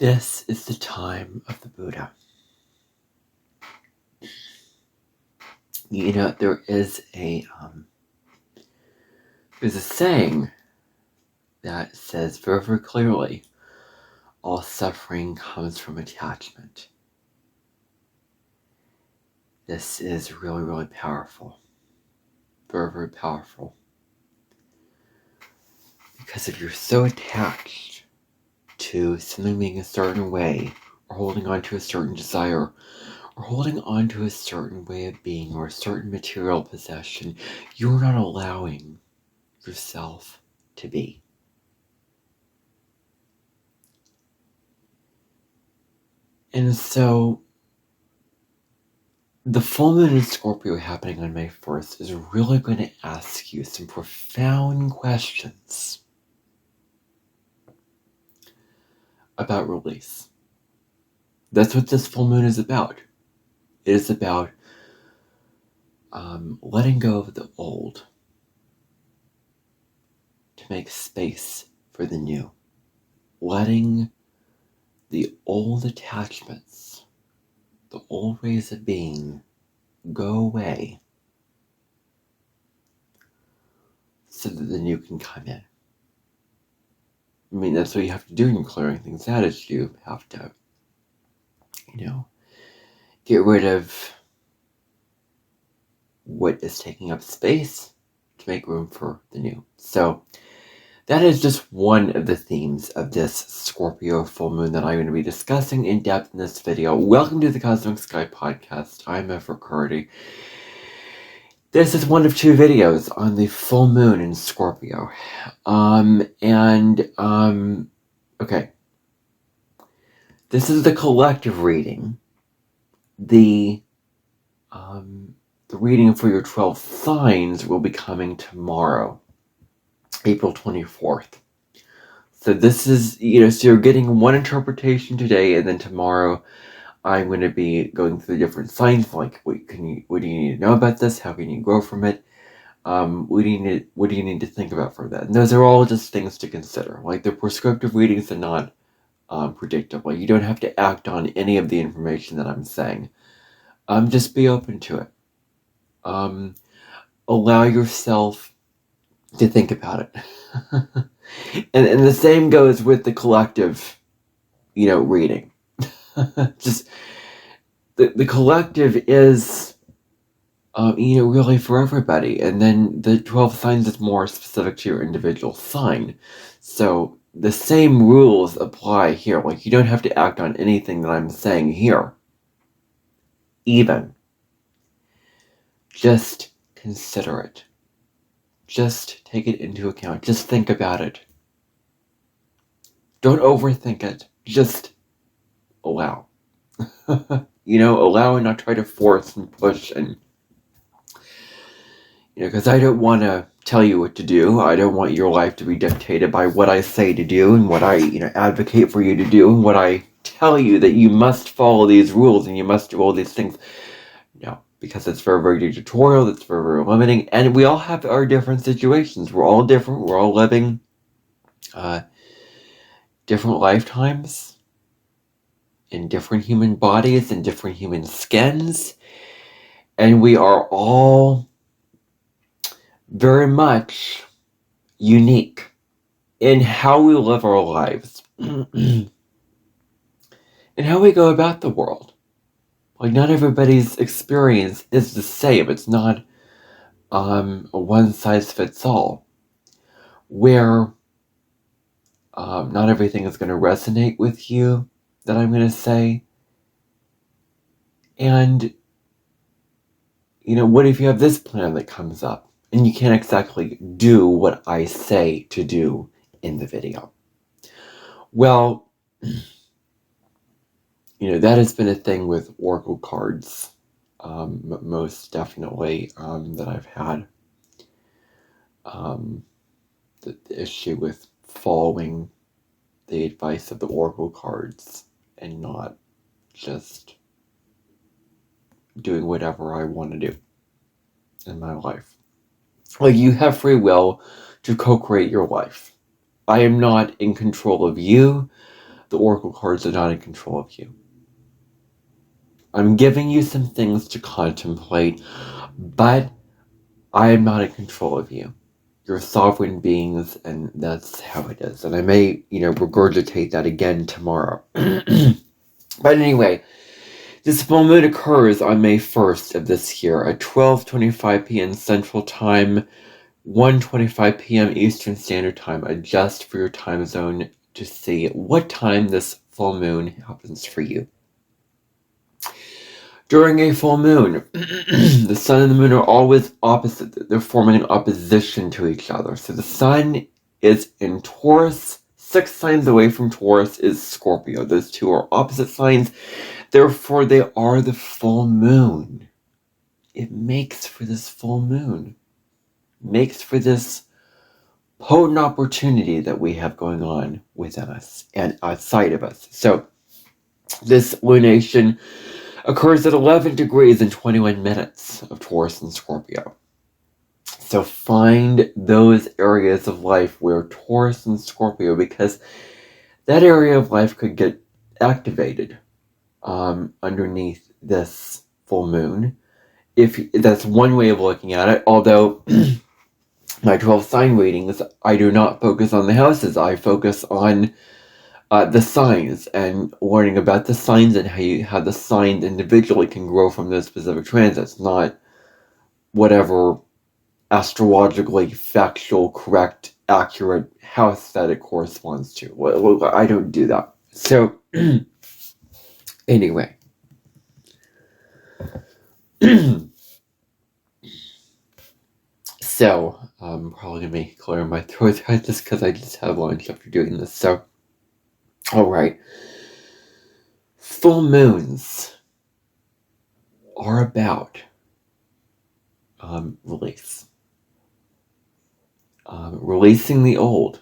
This is the time of the Buddha. You know, there's a saying that says very, very clearly, all suffering comes from attachment. This is really, really powerful. Very, very powerful. Because if you're so attached to something being a certain way, or holding on to a certain desire, or holding on to a certain way of being, or a certain material possession, you're not allowing yourself to be. And so, the full moon in Scorpio happening on May 1st is really going to ask you some profound questions about release. That's what this full moon is about. It is about letting go of the old to make space for the new. Letting the old attachments, the old ways of being, go away so that the new can come in. I mean, that's what you have to do in clearing things out, is you have to, get rid of what is taking up space to make room for the new. So that is just one of the themes of this Scorpio full moon that I'm going to be discussing in depth in this video. Welcome to the Cosmic Sky Podcast. I'm Everett Curdy. This is one of two videos on the full moon in Scorpio. Okay. This is the collective reading. The reading for your 12 signs will be coming tomorrow, April 24th. So this is, so you're getting one interpretation today, and then tomorrow I'm going to be going through the different signs, like what do you need to know about this? How can you grow from it? What do you need to think about for that? And those are all just things to consider. Like, the prescriptive readings are not predictable. You don't have to act on any of the information that I'm saying. Just be open to it. Allow yourself to think about it. and the same goes with the collective, reading. Just the collective is, really for everybody. And then the 12 signs is more specific to your individual sign. So the same rules apply here. Like, you don't have to act on anything that I'm saying here. Even. Just consider it. Just take it into account. Just think about it. Don't overthink it. Just allow. Allow and not try to force and push and, because I don't want to tell you what to do. I don't want your life to be dictated by what I say to do and what I, advocate for you to do and what I tell you that you must follow these rules and you must do all these things. No, because it's very, very dictatorial. It's very, very limiting. And we all have our different situations. We're all different. We're all living different lifetimes in different human bodies and different human skins. And we are all very much unique in how we live our lives and how we go about the world. Like, not everybody's experience is the same. It's not a one-size-fits-all, where not everything is going to resonate with you that I'm going to say. And, what if you have this plan that comes up and you can't exactly do what I say to do in the video? Well, that has been a thing with oracle cards, most definitely, that I've had. The issue with following the advice of the oracle cards and not just doing whatever I want to do in my life. Like, you have free will to co-create your life. I am not in control of you. the oracle cards are not in control of you. I'm giving you some things to contemplate, but I am not in control of you. You're sovereign beings, and that's how it is. And I may, regurgitate that again tomorrow. But anyway, this full moon occurs on May 1st of this year at 12:25 p.m. Central Time, 1:25 p.m. Eastern Standard Time. Adjust for your time zone to see what time this full moon happens for you. During a full moon, the sun and the moon are always opposite. They're forming an opposition to each other. So the sun is in Taurus. 6 signs away from Taurus is Scorpio. Those two are opposite signs. Therefore, they are the full moon. It makes for this full moon. Makes for this potent opportunity that we have going on within us and outside of us. So this lunation occurs at 11 degrees and 21 minutes of Taurus and Scorpio. So find those areas of life where Taurus and Scorpio, because that area of life could get activated underneath this full moon. If that's one way of looking at it, although my 12 sign readings, I do not focus on the houses. I focus on the signs and learning about the signs and how the signs individually can grow from those specific transits, not whatever astrologically factual, correct, accurate house that it corresponds to. Well, I don't do that. So, anyway. So, I'm probably going to be clearing my throat just because I just have lunch after doing this. So, alright. Full moons are about release. Releasing the old.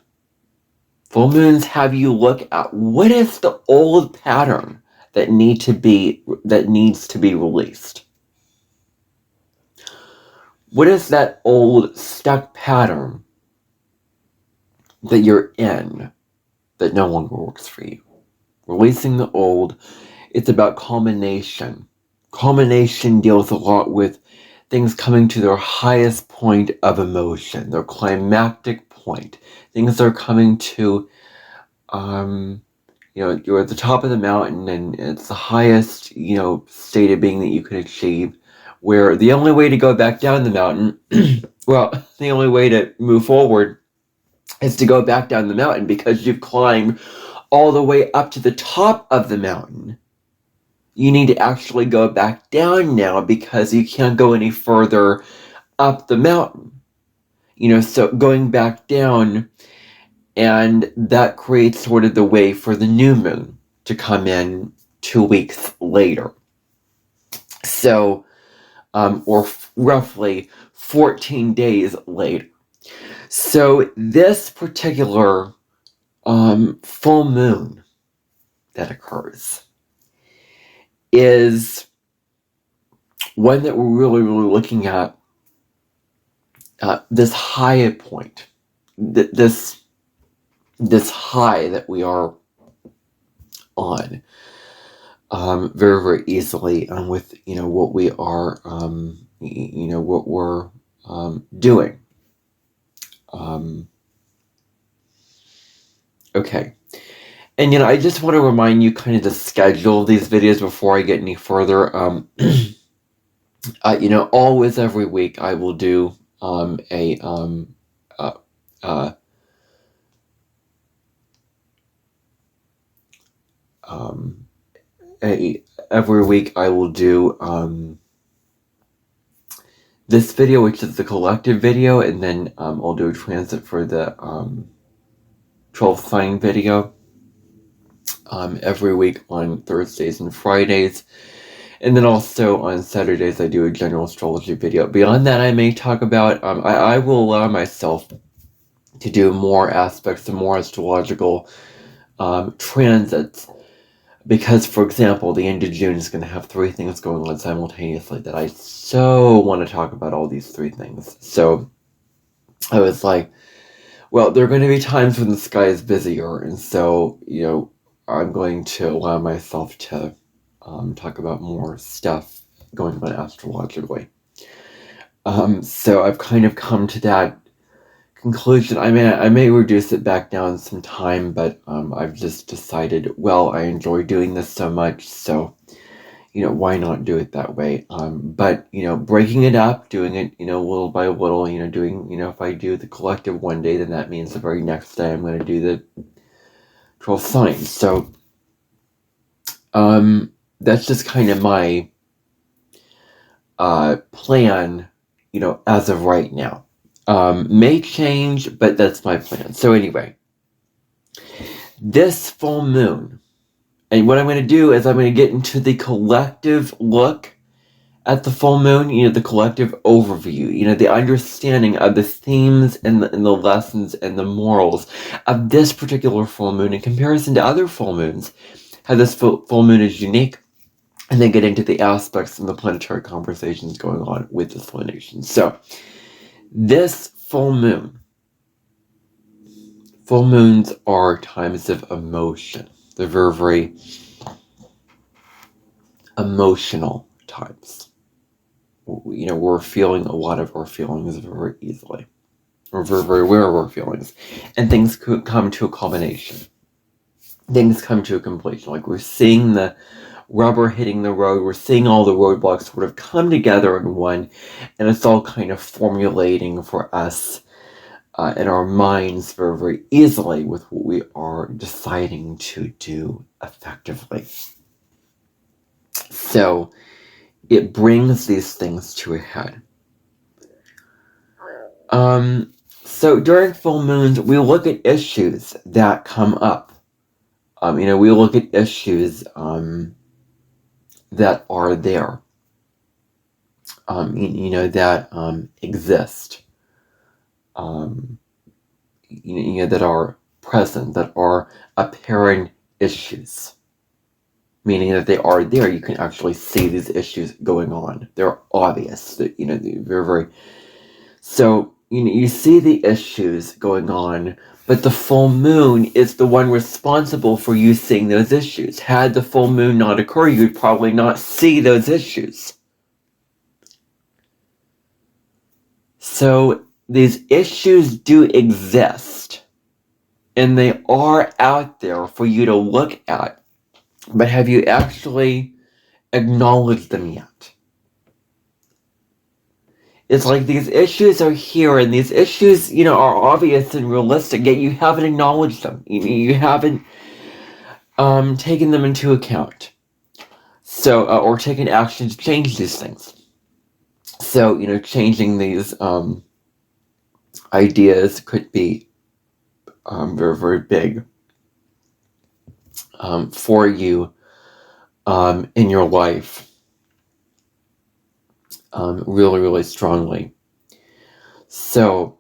Full moons have you look at what is the old pattern that needs to be released. What is that old stuck pattern that you're in that no longer works for you? Releasing the old. It's about culmination. Culmination deals a lot with things coming to their highest point of emotion, their climactic point. Things are coming to, you're at the top of the mountain and it's the highest, state of being that you could achieve, where the only way to go back down the mountain, the only way to move forward is to go back down the mountain because you've climbed all the way up to the top of the mountain. You need to actually go back down now because you can't go any further up the mountain. So going back down, and that creates sort of the way for the new moon to come in 2 weeks later. So, or roughly 14 days later. So this particular full moon that occurs is one that we're really, really looking at this high point, this high that we are on very, very easily with, what we are, what we're doing. Okay. And, I just want to remind you kind of to schedule these videos before I get any further. Always every week I will do every week I will do this video, which is the collective video, and then I'll do a transit for the 12th sign video every week on Thursdays and Fridays. And then also on Saturdays I do a general astrology video. Beyond that, I may talk about, I will allow myself to do more aspects of more astrological transits. Because, for example, the end of June is going to have 3 things going on simultaneously that I so want to talk about all these 3 things. So I was like, well, there are going to be times when the sky is busier. And so, I'm going to allow myself to talk about more stuff going on astrologically. So I've kind of come to that conclusion. I may reduce it back down some time, but I've just decided, well, I enjoy doing this so much, so why not do it that way? But breaking it up, doing it little by little, doing if I do the collective one day, then that means the very next day I'm going to do the 12 signs. So that's just kind of my plan, as of right now. May change, but that's my plan. So anyway, this full moon, and what I'm going to do is I'm going to get into the collective look at the full moon, the collective overview, the understanding of the themes and the lessons and the morals of this particular full moon in comparison to other full moons, how this full moon is unique, and then get into the aspects and the planetary conversations going on with this lunation. So, this full moon, full moons are times of emotion. They're very, very emotional times. We're feeling a lot of our feelings very easily. We're very, very aware of our feelings. And things could come to a culmination. Things come to a completion. Like we're seeing the rubber hitting the road. We're seeing all the roadblocks sort of come together in one. And it's all kind of formulating for us in our minds very, very easily with what we are deciding to do effectively. So it brings these things to a head. So during full moons, we look at issues that come up. We look at issues that are there. That exist. That are present, that are apparent issues. Meaning that they are there. You can actually see these issues going on. They're obvious. They're very, very... So, you see the issues going on, but the full moon is the one responsible for you seeing those issues. Had the full moon not occur, you'd probably not see those issues. So, these issues do exist, and they are out there for you to look at, but have you actually acknowledged them yet? It's like these issues are here, and these issues, are obvious and realistic, yet you haven't acknowledged them. You haven't taken them into account. So, or taken action to change these things. So, changing these ideas could be very, very big for you in your life. Really, really strongly. So,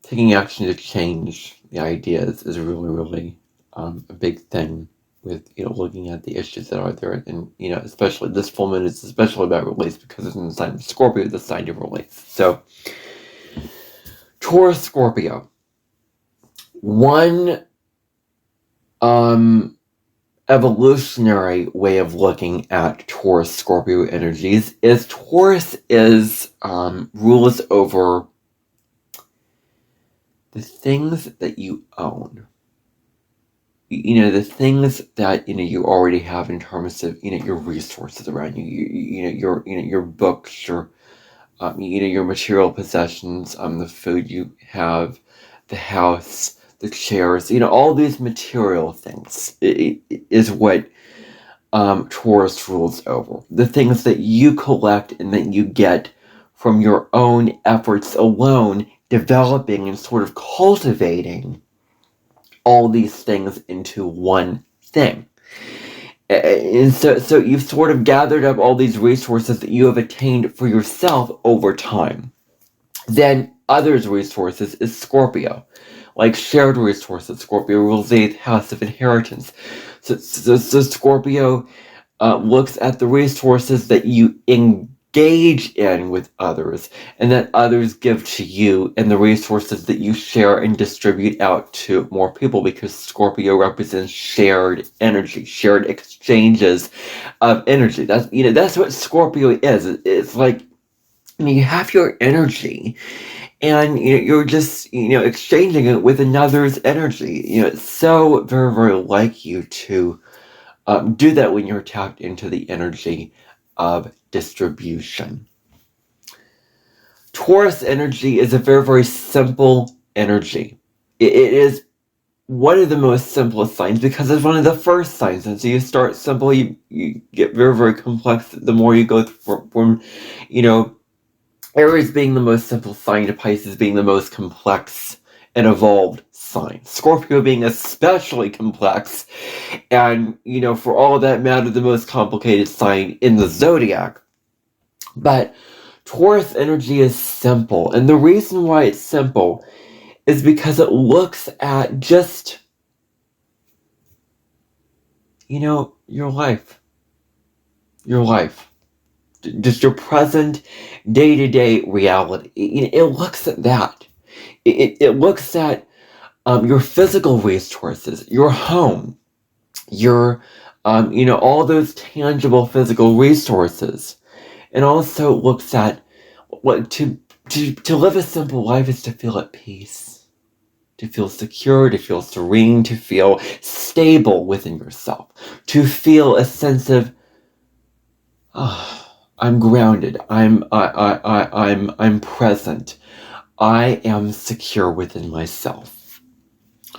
taking action to change the ideas is really, really a big thing with, looking at the issues that are there. And, especially this full moon is especially about release because it's in the sign of Scorpio, the sign of release. So, Taurus, Scorpio. One evolutionary way of looking at Taurus Scorpio energies is Taurus is rules over the things that you own. The things that you already have in terms of your resources around you. Your books, your your material possessions, the food you have, the house, the chairs, all these material things is what Taurus rules over. The things that you collect and that you get from your own efforts alone, developing and sort of cultivating all these things into one thing. And so you've sort of gathered up all these resources that you have attained for yourself over time. Then others' resources is Scorpio. Like shared resources, Scorpio rules the 8th house of inheritance. So Scorpio looks at the resources that you engage in with others, and that others give to you, and the resources that you share and distribute out to more people, because Scorpio represents shared energy, shared exchanges of energy. That's what Scorpio is. It's like, you have your energy, and you're just exchanging it with another's energy. It's so very, very like you to do that when you're tapped into the energy of distribution. Taurus energy is a very, very simple energy. It is one of the most simplest signs because it's one of the first signs. And so you start simple, you get very, very complex the more you go from Aries being the most simple sign to Pisces being the most complex and evolved sign. Scorpio being especially complex, and for all that matter, the most complicated sign in the zodiac. But Taurus energy is simple, and the reason why it's simple is because it looks at just your life, just your present day-to-day reality. It looks at that. It looks at your physical resources, your home, your all those tangible physical resources, and also looks at what to live a simple life is to feel at peace, to feel secure, to feel serene, to feel stable within yourself, to feel a sense of I'm grounded, I'm present, I am secure within myself.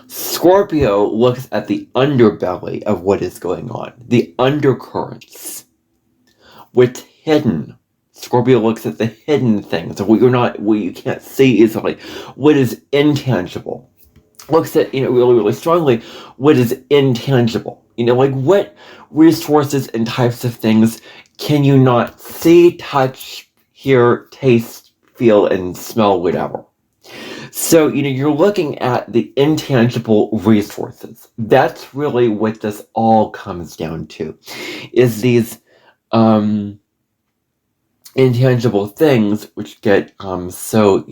Scorpio looks at the underbelly of what is going on, the undercurrents, what's hidden. Scorpio looks at the hidden things, what you can't see easily, what is intangible. Looks at really, really strongly what is intangible. Like what resources and types of things can you not see, touch, hear, taste, feel, and smell, whatever. So, you're looking at the intangible resources. That's really what this all comes down to, is these intangible things which get so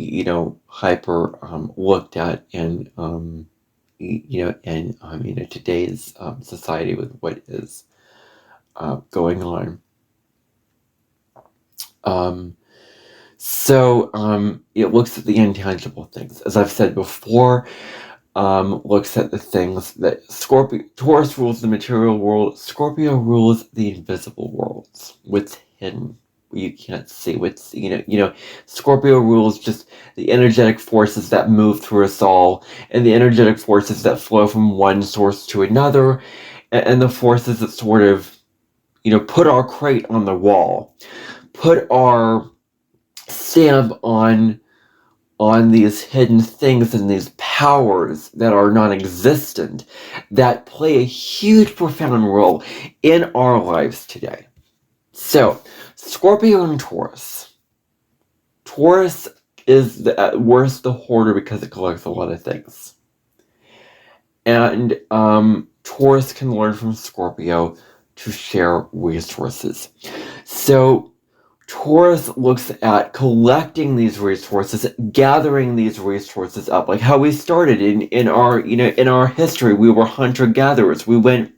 hyper looked at in today's society with what is going on. So it looks at the intangible things, as I've said before. Looks at the things that Taurus rules the material world. Scorpio rules the invisible worlds, what's hidden, what you can't see. What's Scorpio rules just the energetic forces that move through us all, and the energetic forces that flow from one source to another, and the forces that sort of put our crate on the wall, put our stamp on these hidden things and these powers that are non-existent, that play a huge, profound role in our lives today. So, Scorpio and Taurus. Taurus is at worst the hoarder because it collects a lot of things. And Taurus can learn from Scorpio to share resources. So, Taurus looks at collecting these resources, gathering these resources up, like how we started in our history. We were hunter-gatherers. We went,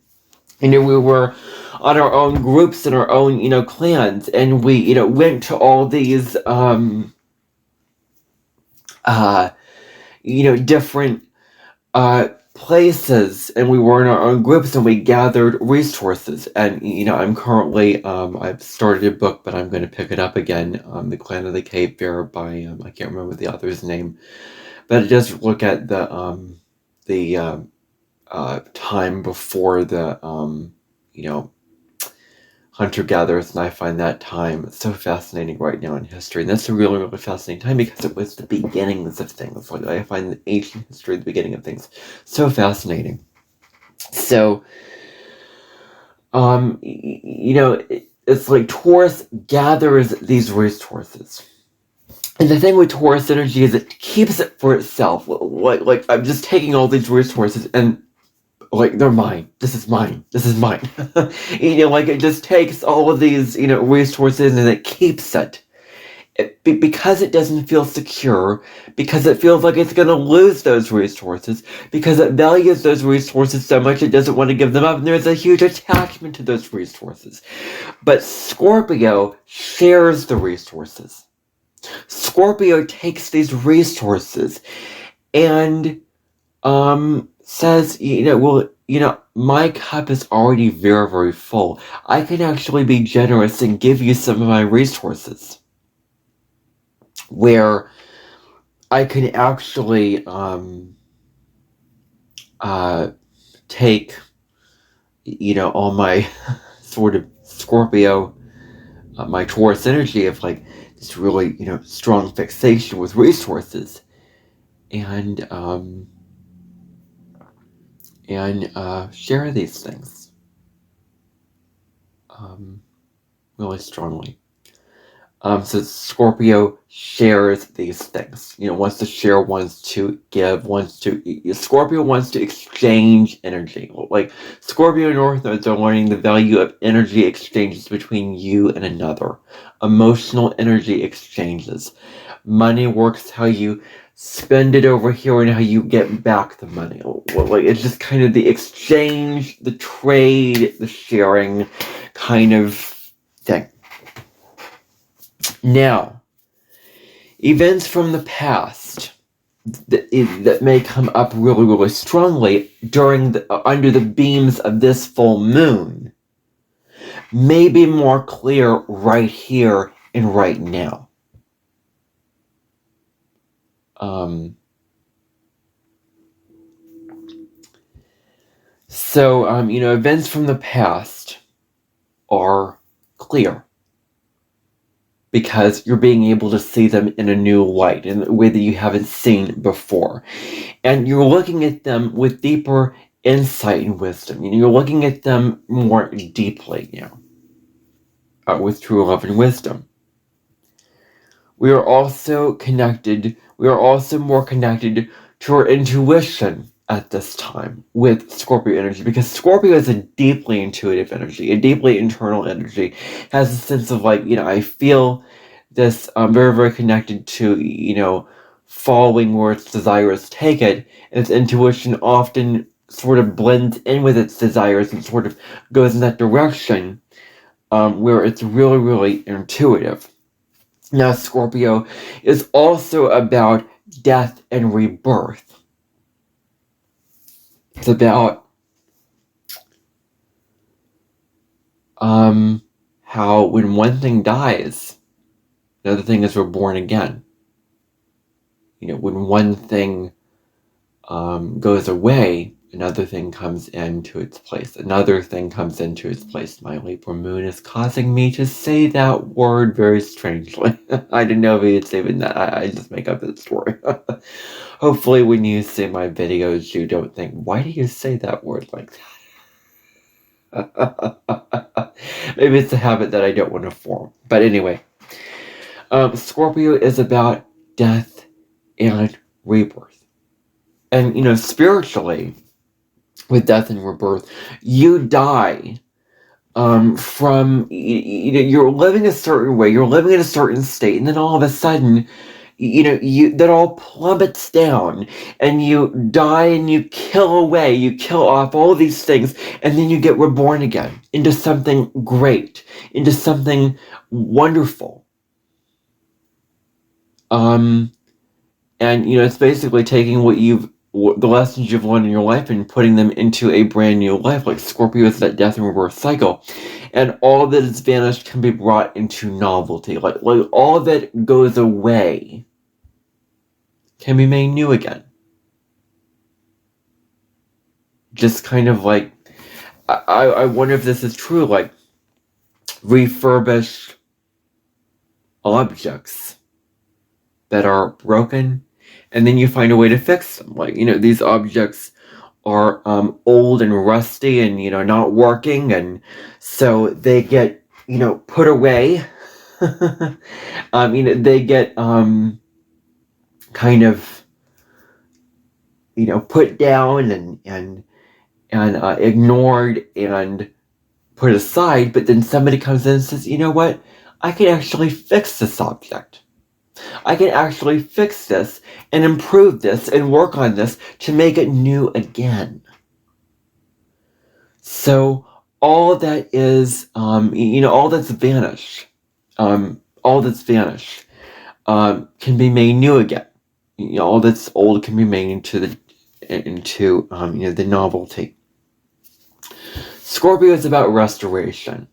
we were on our own groups and our own clans, and we went to all these different places, and we were in our own groups, and we gathered resources. And I'm currently I've started a book, but I'm going to pick it up again, The Clan of the Cape Fear by I can't remember the author's name, but it does look at the time before the hunter-gatherers, and I find that time so fascinating right now in history. And that's a really, really fascinating time because it was the beginnings of things. Like, I find the ancient history, the beginning of things, so fascinating. So, it's like Taurus gathers these resources. And the thing with Taurus energy is it keeps it for itself. Like I'm just taking all these resources and like they're mine. This is mine. This is mine. Like it just takes all of these, resources and it keeps it. Because it doesn't feel secure, because it feels like it's going to lose those resources, because it values those resources so much it doesn't want to give them up, and there's a huge attachment to those resources. But Scorpio shares the resources. Scorpio takes these resources and says, my cup is already very, very full. I can actually be generous and give you some of my resources, where I can actually take, all my sort of Scorpio, my Taurus energy of like this really, strong fixation with resources, and share these things really strongly. So Scorpio shares these things. Wants to share, wants to give, Scorpio wants to exchange energy. Like Scorpio and North Nodes are learning the value of energy exchanges between you and another. Emotional energy exchanges. Money works how you spend it over here and how you get back the money. Like it's just kind of the exchange, the trade, the sharing kind of thing. Now, events from the past that may come up really, really strongly under the beams of this full moon may be more clear right here and right now. Events from the past are clear, because you're being able to see them in a new light, in a way that you haven't seen before. And you're looking at them with deeper insight and wisdom. You're looking at them more deeply now, with true love and wisdom. We are also more connected to our intuition at this time with Scorpio energy, because Scorpio is a deeply intuitive energy, a deeply internal energy, has a sense of like, I feel this very, very connected to, following where its desires take it, and its intuition often sort of blends in with its desires and sort of goes in that direction, where it's really, really intuitive. Now, Scorpio is also about death and rebirth. It's about how when one thing dies, another thing is reborn again. When one thing goes away, another thing comes into its place. Another thing comes into its place. My Libra moon is causing me to say that word very strangely. I didn't know if it's even that. I just make up that story. Hopefully when you see my videos, you don't think, why do you say that word like that? Maybe it's a habit that I don't want to form. But anyway, Scorpio is about death and rebirth. And, spiritually, with death and rebirth, you die from, you're living a certain way, you're living in a certain state, and then all of a sudden, that all plummets down, and you die and you kill off all these things, and then you get reborn again into something great, into something wonderful. And it's basically taking the lessons you've learned in your life and putting them into a brand new life. Like Scorpio is that death and rebirth cycle, and all that is vanished can be brought into novelty. Like all that goes away can be made new again. Just kind of like, I wonder if this is true, like refurbished objects that are broken, and then you find a way to fix them. Like, these objects are old and rusty and, not working, and so they get, put away. They get kind of, put down, ignored and put aside, but then somebody comes in and says, you know what, I can actually fix this object. I can actually fix this and improve this and work on this to make it new again. So all that is, all that's vanished, can be made new again. All that's old can be made into the novelty. Scorpio is about restoration.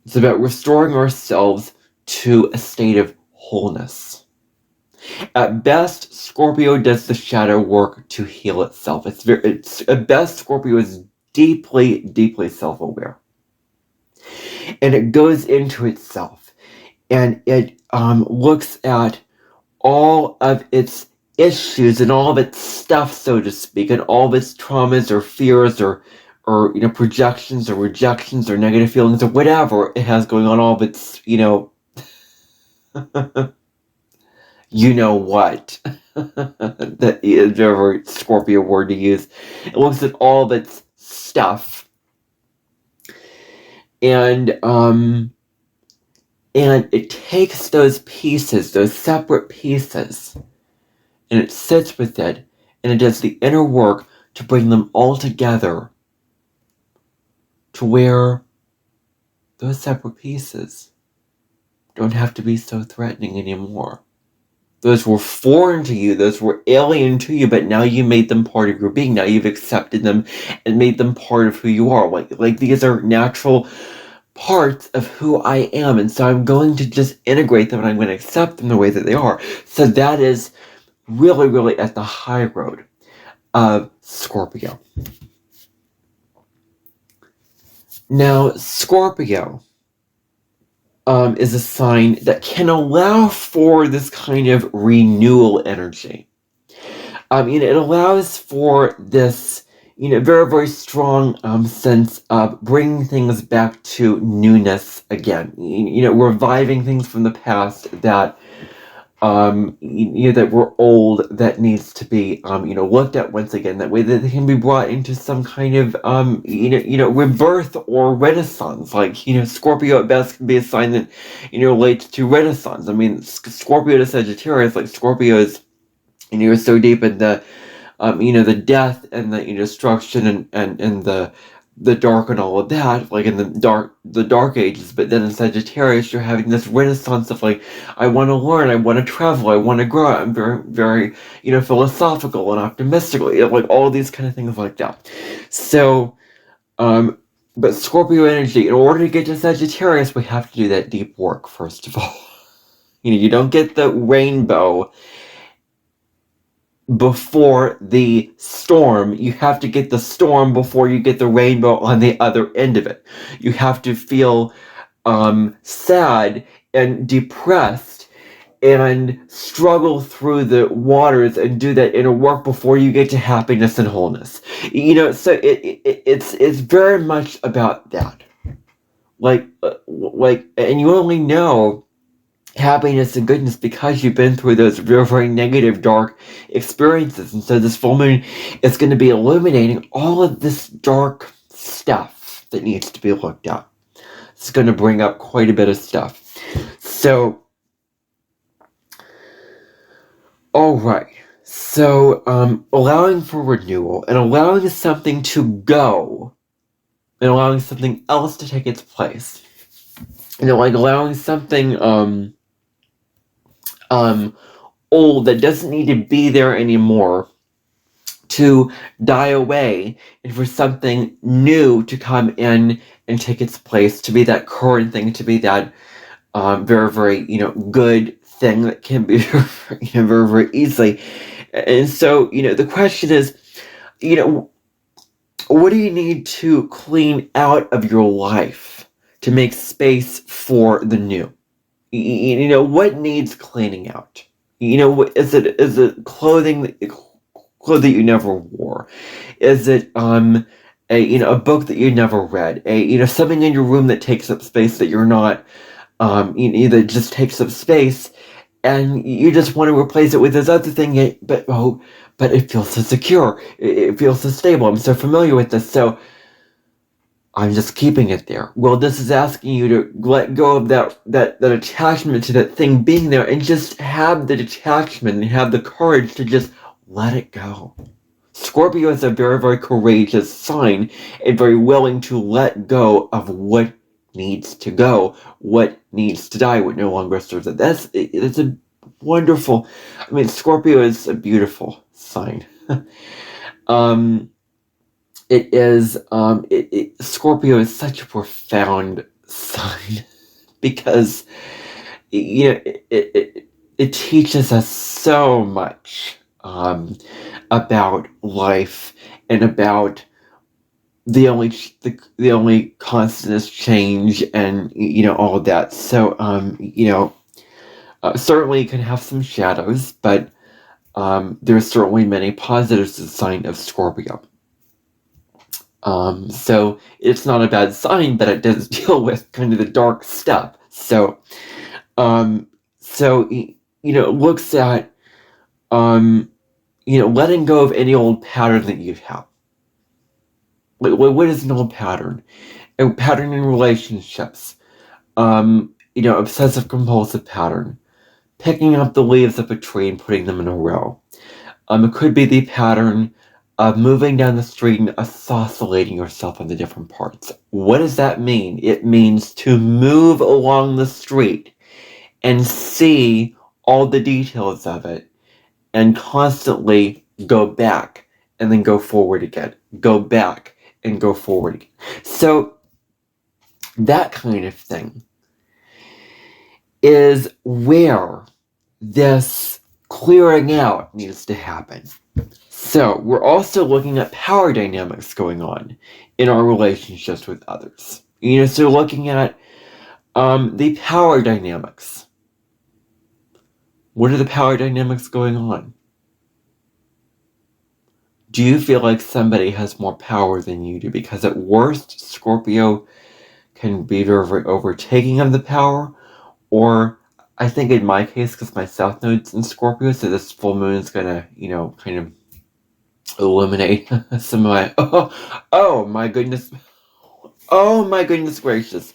It's about restoring ourselves to a state of wholeness. At best, Scorpio does the shadow work to heal itself. At best, Scorpio is deeply, deeply self-aware. And it goes into itself. And it looks at all of its issues and all of its stuff, so to speak, and all of its traumas or fears or projections or rejections or negative feelings or whatever it has going on, all of its, what, that is a Scorpio word to use. It looks at all of its stuff, and it takes those pieces, those separate pieces, and it sits with it, and it does the inner work to bring them all together to where those separate pieces don't have to be so threatening anymore. Those were foreign to you, those were alien to you, but now you made them part of your being. Now you've accepted them and made them part of who you are. Like these are natural parts of who I am, and so I'm going to just integrate them and I'm going to accept them the way that they are. So that is really, really at the high road of Scorpio. Now, Scorpio is a sign that can allow for this kind of renewal energy. It allows for this, very, very strong sense of bringing things back to newness again. Reviving things from the past that, that were old, that needs to be, looked at once again. That way that they can be brought into some kind of, rebirth or renaissance. Like, Scorpio at best can be a sign that, relates to renaissance. I mean, Scorpio to Sagittarius, like Scorpio is, so deep in the, the death and the destruction and the dark and all of that, like in the dark ages. But then in Sagittarius, you're having this renaissance of like, I want to learn, I want to travel, I want to grow. I'm very, very, philosophical and optimistic, like all these kind of things like that. So, but Scorpio energy, in order to get to Sagittarius, we have to do that deep work, first of all. You don't get the rainbow before the storm. You have to get the storm before you get the rainbow on the other end of it. You have to feel sad and depressed and struggle through the waters and do that inner work before you get to happiness and wholeness. So it's very much about that. Like, and you only know happiness and goodness because you've been through those very, very negative, dark experiences. And so this full moon is going to be illuminating all of this dark stuff that needs to be looked at. It's going to bring up quite a bit of stuff. So, all right. So, allowing for renewal and allowing something to go and allowing something else to take its place. Like allowing something, old that doesn't need to be there anymore to die away, and for something new to come in and take its place, to be that current thing, to be that very, very, good thing that can be, very, very easily. And so, the question is, what do you need to clean out of your life to make space for the new? What needs cleaning out? Is it clothing that you never wore? Is it a book that you never read? Something in your room that takes up space that you're not that just takes up space, and you just want to replace it with this other thing, but but it feels so secure. It feels so stable. I'm so familiar with this, so I'm just keeping it there. Well, this is asking you to let go of that attachment to that thing being there and just have the detachment and have the courage to just let it go. Scorpio is a very, very courageous sign and very willing to let go of what needs to go, what needs to die, what no longer serves it. It's a wonderful, I mean, Scorpio is a beautiful sign. It is, Scorpio is such a profound sign because, it teaches us so much, about life and about the only constant is change and, all of that. So, certainly it can have some shadows, but, there's certainly many positives to the sign of Scorpio. So it's not a bad sign, but it does deal with kind of the dark stuff. So, it looks at, letting go of any old pattern that you have. What is an old pattern? A pattern in relationships. Obsessive compulsive pattern. Picking up the leaves of a tree and putting them in a row. It could be the pattern of moving down the street and oscillating yourself on the different parts. What does that mean? It means to move along the street and see all the details of it and constantly go back and then go forward again. Go back and go forward again. So that kind of thing is where this clearing out needs to happen. So we're also looking at power dynamics going on in our relationships with others. So looking at the power dynamics. What are the power dynamics going on? Do you feel like somebody has more power than you do? Because at worst, Scorpio can be very, very overtaking of the power, or I think in my case, because my South Node's in Scorpio, so this full moon is gonna, kind of eliminate some of my, oh my goodness gracious.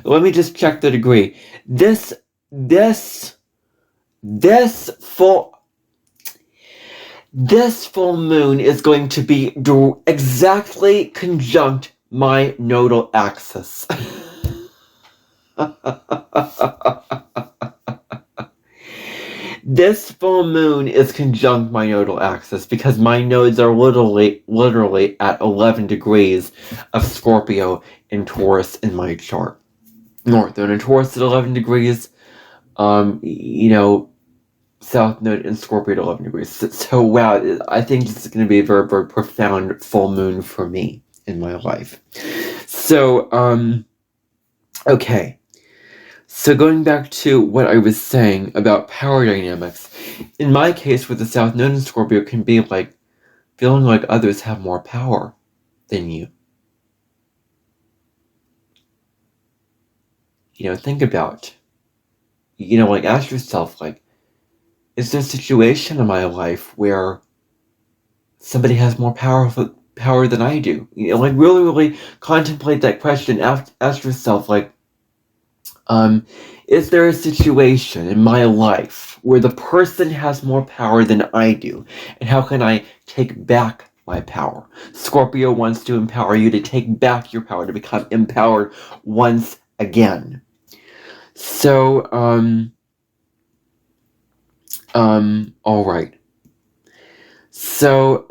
Let me just check the degree. This full moon is going to be exactly conjunct my nodal axis. This full moon is conjunct my nodal axis because my nodes are literally at 11 degrees of Scorpio and Taurus in my chart. North Node and Taurus at 11 degrees, South Node and Scorpio at 11 degrees. So wow, I think this is going to be a very, very profound full moon for me in my life. So, okay. So going back to what I was saying about power dynamics, in my case with the South Node in Scorpio can be like feeling like others have more power than you. Think about, ask yourself, is there a situation in my life where somebody has more power than I do? Really, really contemplate that question. Ask yourself, is there a situation in my life where the person has more power than I do? And how can I take back my power? Scorpio wants to empower you to take back your power, to become empowered once again. So, all right. So,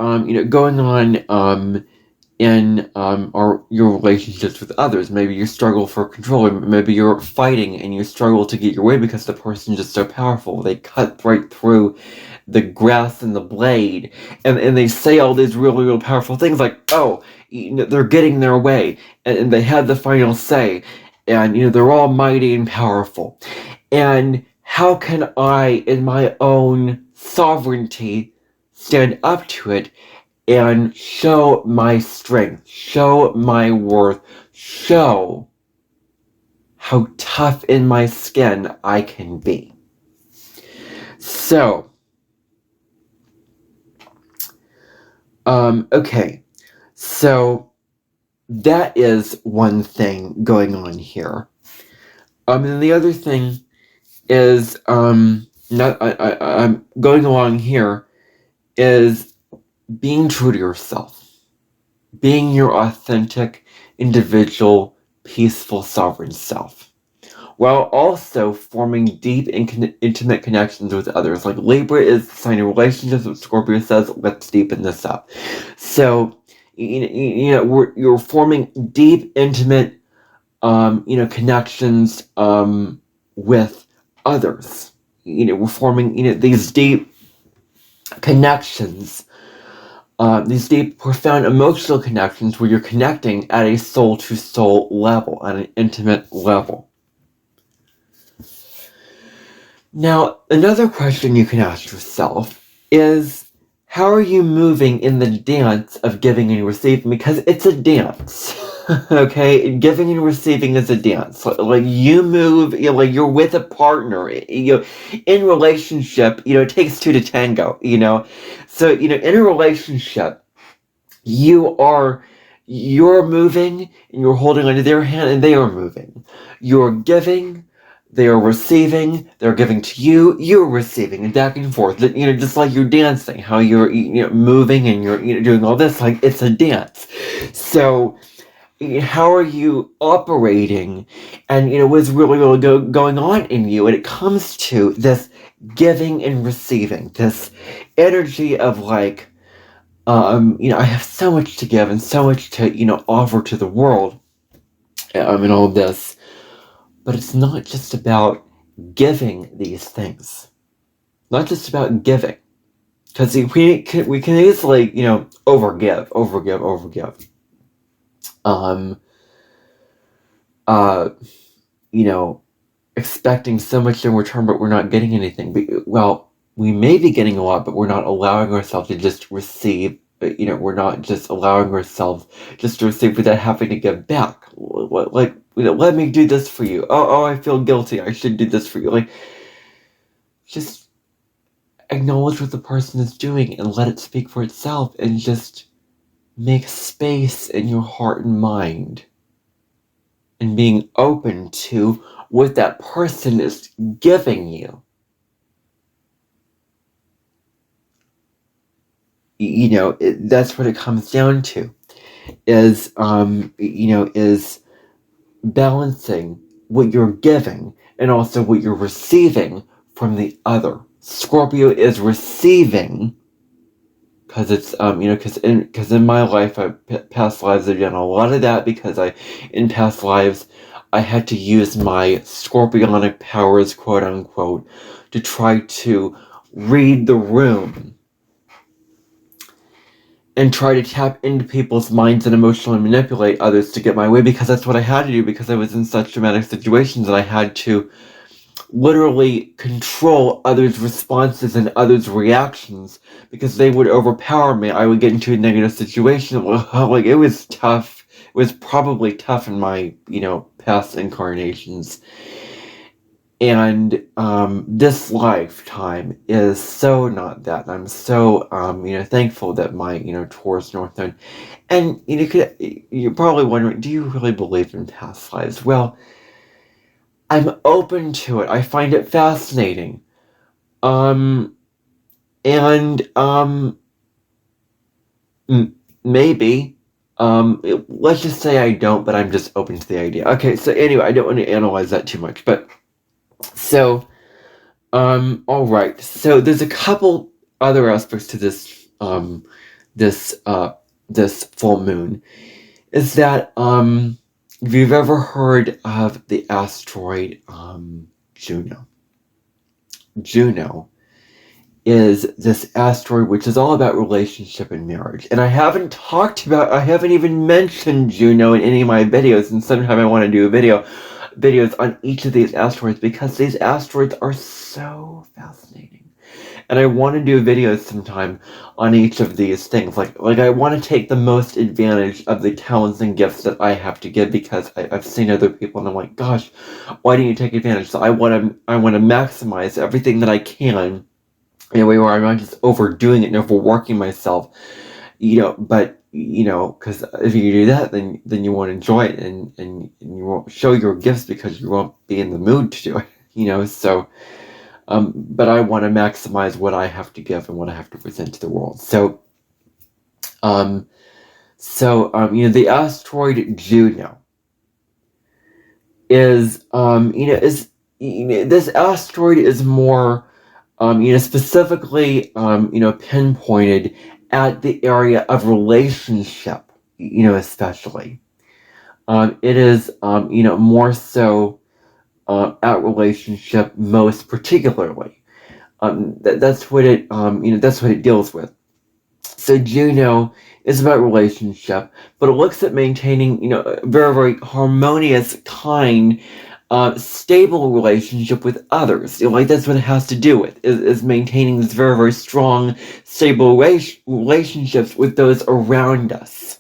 going on, in your relationships with others. Maybe you struggle for control. Maybe you're fighting and you struggle to get your way because the person's just so powerful. They cut right through the grass and the blade, and they say all these really, really powerful things like, oh, they're getting their way, and they have the final say, and they're all mighty and powerful. And how can I, in my own sovereignty, stand up to it and show my strength, show my worth, show how tough in my skin I can be? So, Okay, so that is one thing going on here. And the other thing is, I'm going along here is being true to yourself, being your authentic, individual, peaceful, sovereign self, while also forming deep and intimate connections with others. Like Libra is the sign of relationships, what Scorpio says, let's deepen this up. So, you're forming deep, intimate, connections, with others. We're forming, these deep connections, these deep, profound emotional connections where you're connecting at a soul-to-soul level, at an intimate level. Now, another question you can ask yourself is, how are you moving in the dance of giving and receiving? Because it's a dance, okay? Giving and receiving is a dance. Like you move, like you're with a partner, in relationship, it takes two to tango, So, in a relationship, you're moving and you're holding onto their hand and they are moving. You're giving, they are receiving, they're giving to you, you're receiving, and back and forth. Just like you're dancing, how you're moving and you're doing all this, like it's a dance. So how are you operating, and what's really going on in you when it comes to this giving and receiving, this energy of like, I have so much to give and so much to, offer to the world, and all of this. But it's not just about giving these things. Not just about giving. Because we can easily, overgive. Um, uh, expecting so much in return, but we're not getting anything. Well, we may be getting a lot, but we're not allowing ourselves to just receive. We're not just allowing ourselves just to receive without having to give back. Like, let me do this for you. Oh, I feel guilty. I should do this for you. Like, just acknowledge what the person is doing and let it speak for itself, and just make space in your heart and mind, and being open to what that person is giving you. That's what it comes down to, is balancing what you're giving and also what you're receiving from the other. Scorpio is receiving, because it's because in my life, past lives, I've done a lot of that, because in past lives I had to use my scorpionic powers, quote unquote, to try to read the room and try to tap into people's minds and emotionally manipulate others to get my way, because that's what I had to do, because I was in such dramatic situations, and I had to literally control others' responses and others' reactions, because they would overpower me. I would get into a negative situation. Like, it was tough. It was probably tough in my, past incarnations. And this lifetime is so not that. I'm so thankful that my Taurus North Node, and you're probably wondering, do you really believe in past lives? Well, I'm open to it. I find it fascinating. And maybe let's just say I don't, but I'm just open to the idea. Okay, so anyway, I don't want to analyze that too much, but so. All right. So there's a couple other aspects to this, this full moon, is that, if you've ever heard of the asteroid, Juno. Juno is this asteroid which is all about relationship and marriage. And I haven't even mentioned Juno in any of my videos, and sometime I want to do videos on each of these asteroids, because these asteroids are so fascinating, and I want to do videos sometime on each of these things. Like I want to take the most advantage of the talents and gifts that I have to give, because I've seen other people and I'm like, gosh, why don't you take advantage? So I want to maximize everything that I can in a way where I'm not just overdoing it and overworking myself, but because if you do that, then you won't enjoy it, and you won't show your gifts because you won't be in the mood to do it. So but I want to maximize what I have to give and what I have to present to the world. So the asteroid Juno is this asteroid is more specifically pinpointed at the area of relationship, especially. It is more so at relationship most particularly. That's what it that's what it deals with. So Juno is about relationship, but it looks at maintaining a very, very harmonious, kind, stable relationship with others. That's what it has to do with, is maintaining this very, very strong, stable relationships with those around us.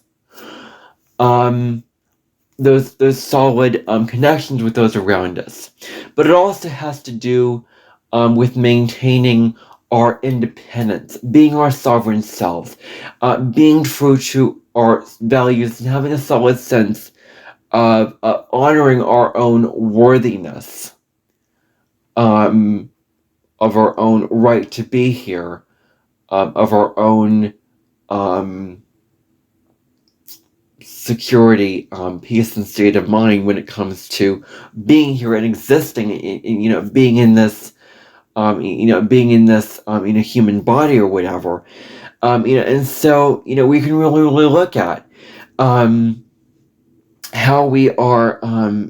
Those solid connections with those around us. But it also has to do with maintaining our independence, being our sovereign selves, being true to our values, and having a solid sense of honoring our own worthiness, of our own right to be here, of our own security, peace, and state of mind when it comes to being here and existing, being in this, being in this, human body or whatever, and so, we can really, really look at, how we are,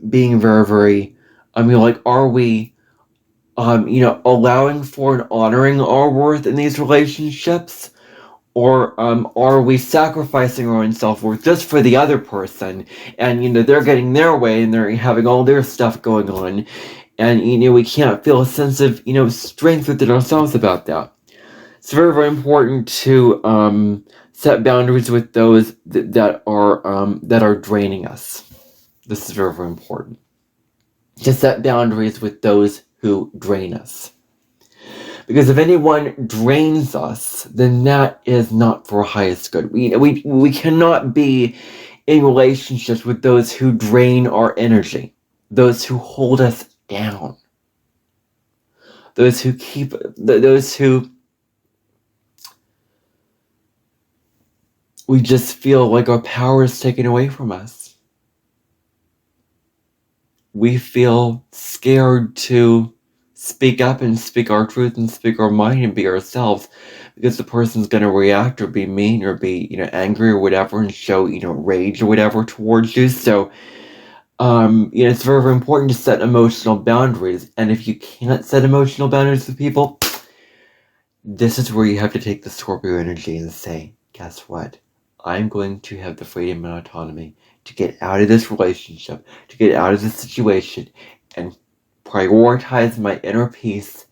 being very, very, are we, allowing for and honoring our worth in these relationships? Or are we sacrificing our own self-worth just for the other person? And, they're getting their way and they're having all their stuff going on. And, we can't feel a sense of, strength within ourselves about that. It's very, very important to set boundaries with those that are draining us. This is very, very important. To set boundaries with those who drain us. Because if anyone drains us, then that is not for our highest good. We cannot be in relationships with those who drain our energy, those who hold us down, those who we just feel like our power is taken away from us. We feel scared to speak up and speak our truth and speak our mind and be ourselves, because the person's going to react or be mean or be angry or whatever and show rage or whatever towards you. So it's very, very important to set emotional boundaries. And if you can't set emotional boundaries with people, this is where you have to take the Scorpio energy and say, guess what? I'm going to have the freedom and autonomy to get out of this relationship, to get out of this situation, and prioritize my inner peace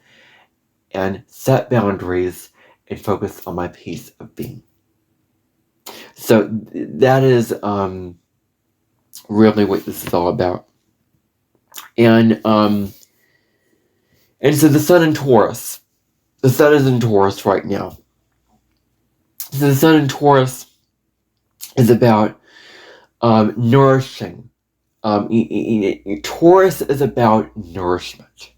and set boundaries and focus on my peace of being. So that is really what this is all about. And so the sun in Taurus. The sun is in Taurus right now. So the sun in Taurus is about nourishing. Taurus is about nourishment.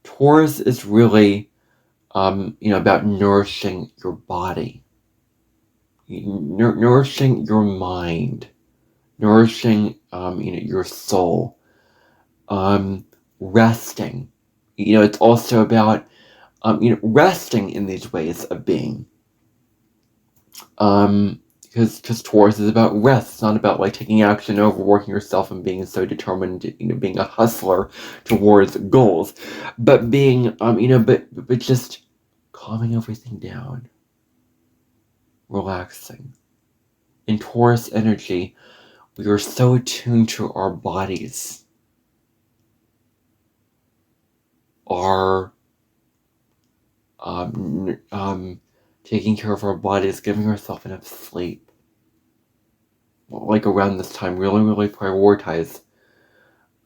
Taurus is really, about nourishing your body, nourishing your mind, nourishing, your soul, resting. It's also about, resting in these ways of being. Because Taurus is about rest. It's not about taking action, overworking yourself, and being so determined, being a hustler towards goals, but being, but just calming everything down, relaxing. In Taurus energy, we are so attuned to our bodies, our taking care of our bodies, giving ourselves enough sleep. Around this time, really, really prioritize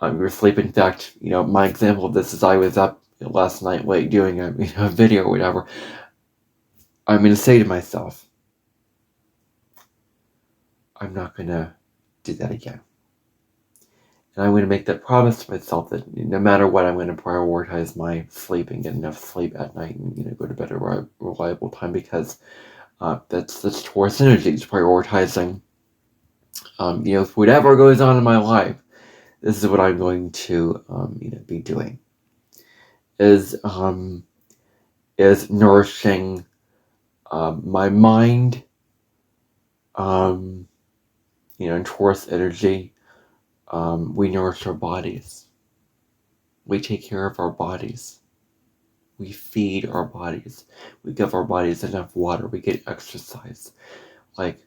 your sleep. In fact, my example of this is I was up last night late doing a video or whatever. I'm going to say to myself, I'm not going to do that again. And I'm going to make that promise to myself that no matter what, I'm going to prioritize my sleep and get enough sleep at night and go to bed at a reliable time, because that's Taurus energy. It's prioritizing. Whatever goes on in my life, this is what I'm going to be doing. Is nourishing my mind. In Taurus energy, we nourish our bodies. We take care of our bodies. We feed our bodies. We give our bodies enough water. We get exercise. Like,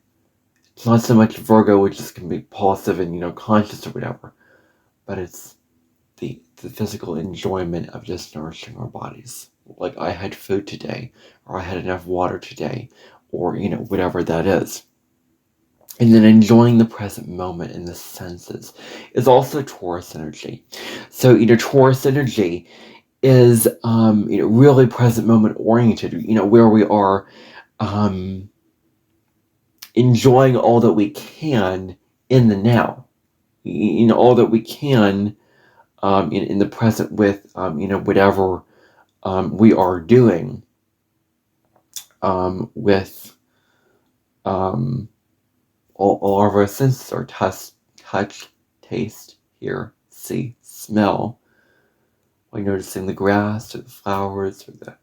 it's not so much Virgo, which is can be impulsive and conscious or whatever, but it's the physical enjoyment of just nourishing our bodies. Like, I had food today, or I had enough water today, or whatever that is. And then enjoying the present moment in the senses is also Taurus energy. So Taurus energy is really present moment oriented. Where we are enjoying all that we can in the now. All that we can in the present with whatever we are doing with all of our senses: our touch, taste, hear, see, smell. Like noticing the grass or the flowers or the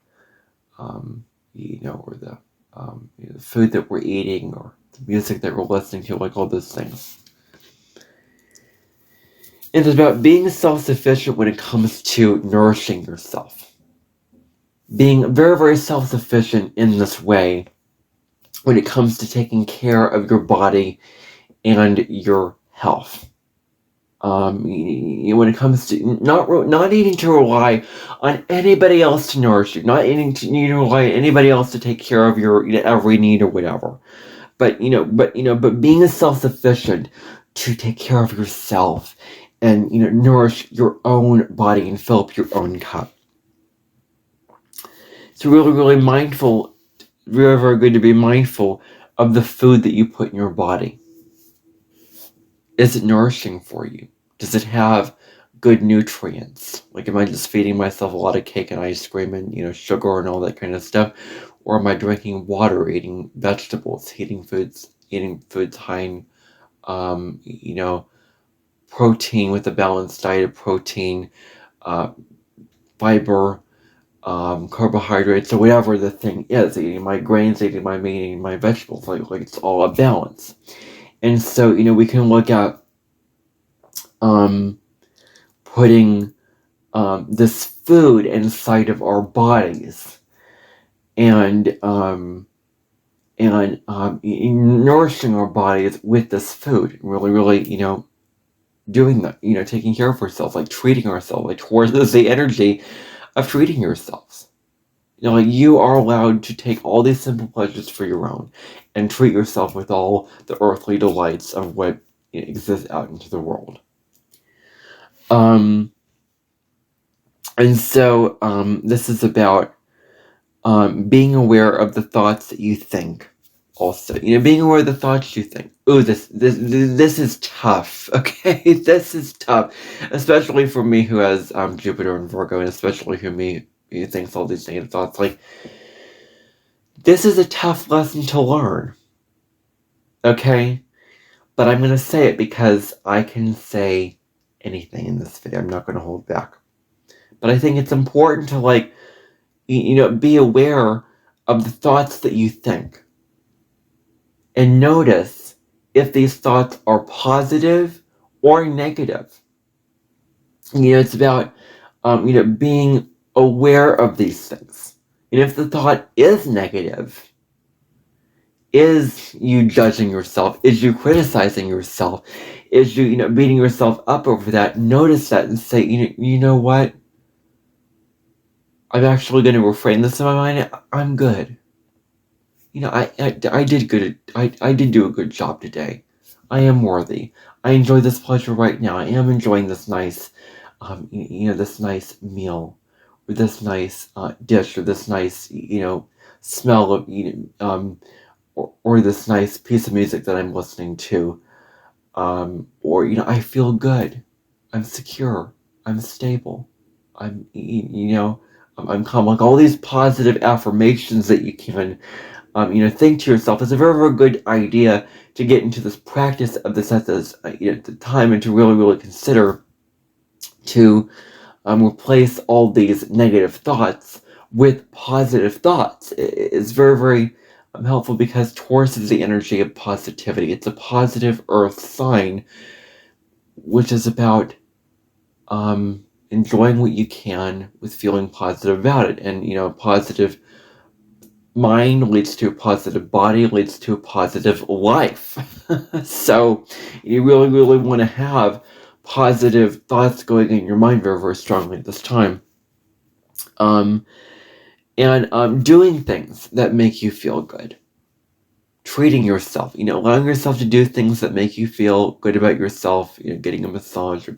the food that we're eating or the music that we're listening to, like all those things. It's about being self-sufficient when it comes to nourishing yourself. Being very, very self-sufficient in this way when it comes to taking care of your body and your health. When it comes to not needing to rely on anybody else to nourish you, not needing to rely on anybody else to take care of your every need or whatever, but being self-sufficient to take care of yourself and nourish your own body and fill up your own cup. It's really, really mindful, very, very good to be mindful of the food that you put in your body. Is it nourishing for you? Does it have good nutrients? Like, am I just feeding myself a lot of cake and ice cream and sugar and all that kind of stuff? Or am I drinking water, eating vegetables, eating foods high in protein, with a balanced diet of protein, fiber, carbohydrates, or whatever the thing is, eating my grains, eating my meat, eating my vegetables, like it's all a balance. And so, we can look at putting this food inside of our bodies and nourishing our bodies with this food. Really, really, doing that, taking care of ourselves, like treating ourselves, like towards the energy of treating yourselves. Like, you are allowed to take all these simple pleasures for your own and treat yourself with all the earthly delights of what exists out into the world. And so this is about being aware of the thoughts that you think. Also, being aware of the thoughts you think. Ooh, this is tough. Okay, this is tough, especially for me who has Jupiter and Virgo, and especially for me who thinks all these negative thoughts. Like, this is a tough lesson to learn. Okay, but I'm gonna say it because I can say anything in this video. I'm not gonna hold back. But I think it's important to be aware of the thoughts that you think. And notice if these thoughts are positive or negative. It's about, being aware of these things. And if the thought is negative, is you judging yourself? Is you criticizing yourself? Is you, beating yourself up over that? Notice that and say, you know what? I'm actually going to reframe this in my mind. I'm good. I did good. I did do a good job today. I am worthy. I enjoy this pleasure right now. I am enjoying this nice, this nice meal, or this nice dish, or this nice, smell of, or this nice piece of music that I'm listening to, or I feel good, I'm secure, I'm stable, I'm calm. Like all these positive affirmations that you can, think to yourself. It's a very, very good idea to get into this practice of this at this the time, and to really, really consider to replace all these negative thoughts with positive thoughts. It's very, very helpful, because Taurus is the energy of positivity. It's a positive earth sign, which is about enjoying what you can with feeling positive about it. And, positive mind leads to a positive body, leads to a positive life. So you really, really want to have positive thoughts going in your mind very, very strongly at this time. And doing things that make you feel good. Treating yourself, allowing yourself to do things that make you feel good about yourself, getting a massage, or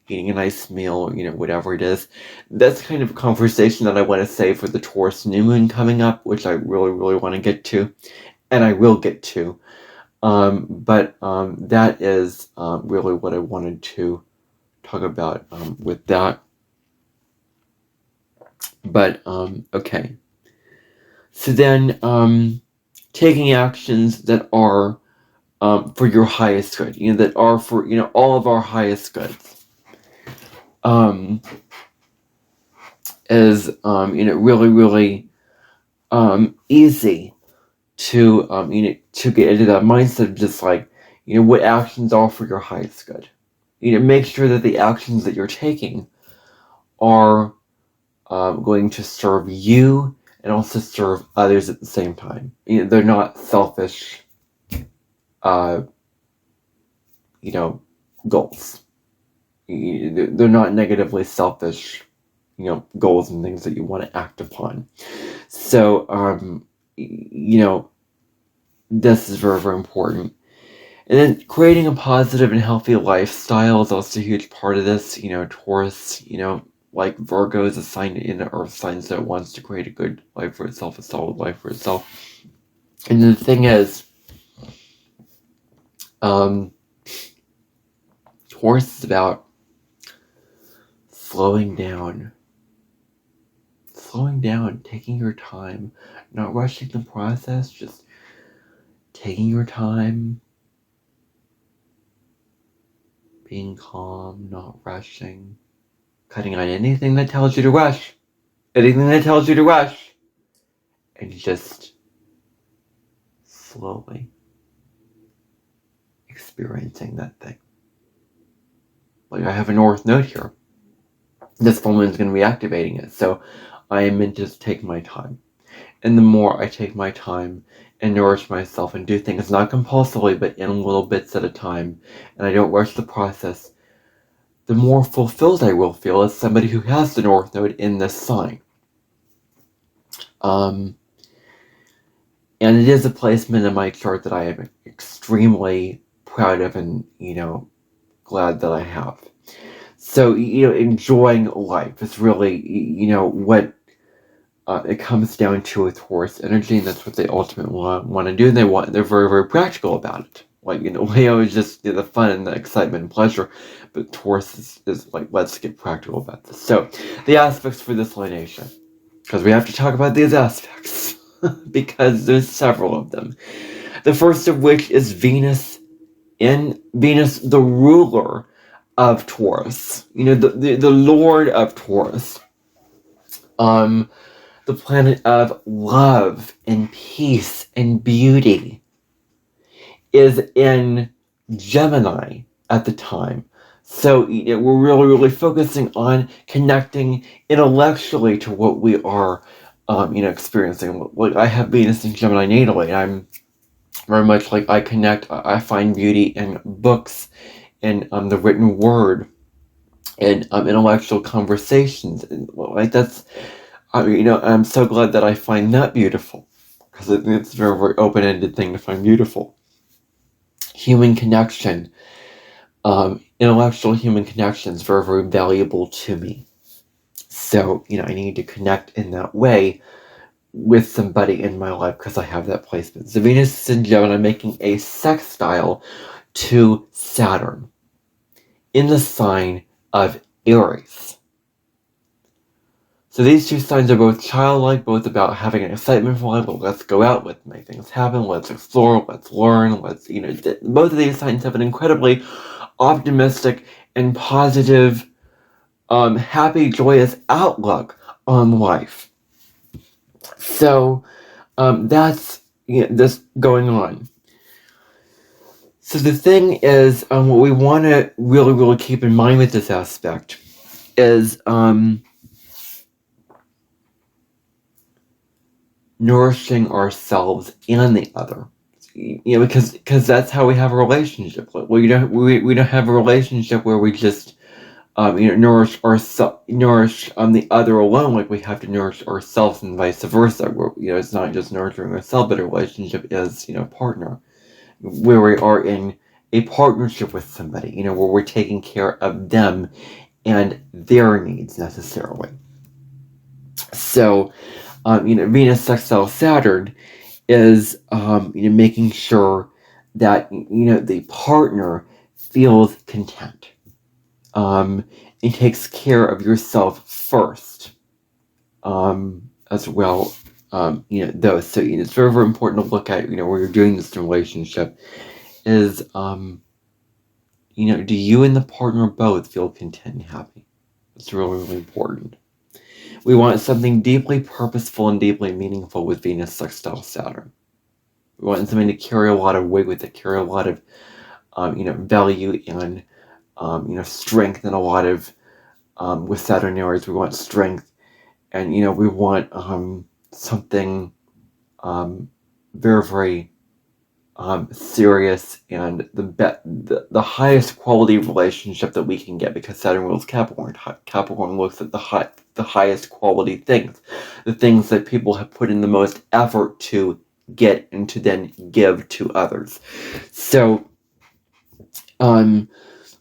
eating a nice meal, or, whatever it is. That's kind of a conversation that I want to save for the Taurus new moon coming up, which I really, really want to get to, and I will get to. But that is really what I wanted to talk about with that. But, okay. So then, taking actions that are for your highest good, that are for, all of our highest goods, is, really, really easy to, to get into that mindset of just like, what actions are for your highest good. Make sure that the actions that you're taking are going to serve you and also serve others at the same time. They're not selfish, goals. They're not negatively selfish, goals and things that you want to act upon. So, this is very, very important. And then creating a positive and healthy lifestyle is also a huge part of this. Taurus, like Virgo, is a sign in the earth signs that wants to create a good life for itself, a solid life for itself. And the thing is, Taurus is about slowing down, taking your time, not rushing the process, just taking your time, being calm, not rushing, cutting out anything that tells you to rush, and just slowly experiencing that thing. Like, I have a north node here. This full moon is going to be activating it, so I am meant to take my time. And the more I take my time and nourish myself and do things not compulsively, but in little bits at a time, and I don't rush the process, the more fulfilled I will feel as somebody who has the north node in this sign. And it is a placement in my chart that I am extremely proud of, and, glad that I have. So, enjoying life is really, what it comes down to with Taurus energy, and that's what they ultimately want to do. And they're very, very practical about it. Like, Leo is just the fun and the excitement and pleasure, but Taurus is like, let's get practical about this. So, the aspects for this lineation, because we have to talk about these aspects, because there's several of them. The first of which is Venus, the ruler of Taurus, the Lord of Taurus, the planet of love and peace and beauty, is in Gemini at the time. So we're really, really focusing on connecting intellectually to what we are, experiencing. Like, I have Venus in Gemini natally, and I'm very much like, I find beauty in books, in the written word, and intellectual conversations, and like that's, I'm so glad that I find that beautiful, because it's a very, very open-ended thing to find beautiful. Human connection, intellectual human connection is very, very valuable to me. So, I need to connect in that way with somebody in my life because I have that placement. So Venus is in Gemini, making a sextile to Saturn in the sign of Aries. So these two signs are both childlike, both about having an excitement for life. Let's go out, let's make things happen, let's explore, let's learn, both of these signs have an incredibly optimistic and positive, happy, joyous outlook on life. So that's this going on. So the thing is, what we want to really, really keep in mind with this aspect is nourishing ourselves and the other. Because that's how we have a relationship. We don't have a relationship where we just nourish the other alone. Like we have to nourish ourselves and vice versa. Where it's not just nurturing ourselves, but a relationship is partner, where we are in a partnership with somebody. Where we're taking care of them and their needs necessarily. So, Venus sextile Saturn is making sure that the partner feels content, and takes care of yourself first, as well. Though, so it's very, very important to look at where you're doing this relationship is do you and the partner both feel content and happy? It's really, really important. We want something deeply purposeful and deeply meaningful with Venus sextile Saturn. We want something to carry a lot of weight with it, carry a lot of value and strength, and a lot of with Saturn Aries, we want strength, and we want something very, very serious, and the highest quality relationship that we can get, because Saturn rules Capricorn. Capricorn looks at the highest quality things, the things that people have put in the most effort to get and to then give to others. So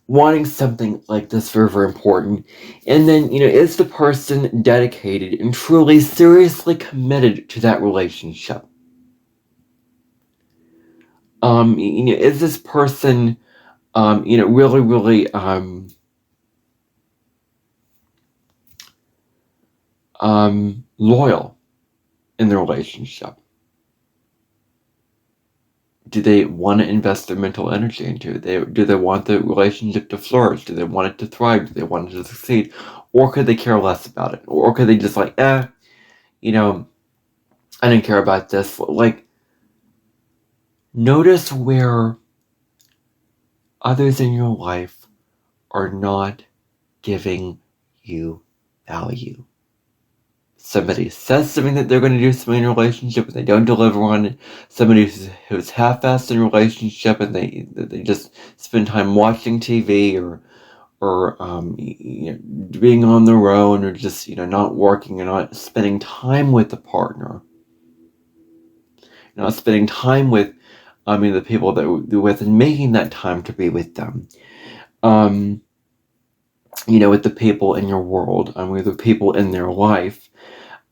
wanting something like this, very, very important. And then is the person dedicated and truly seriously committed to that relationship? Is this person really, really loyal in the relationship? Do they want to invest their mental energy into it? Do they want the relationship to flourish? Do they want it to thrive? Do they want it to succeed? Or could they care less about it? Or could they just I didn't care about this. Notice where others in your life are not giving you value. Somebody says something that they're going to do something in a relationship and they don't deliver on it. Somebody who's half-assed in a relationship and they just spend time watching TV or being on their own, or just not working, or not spending time with the partner, not spending time with the people that we're with, and making that time to be with them. With the people in your world, with the people in their life.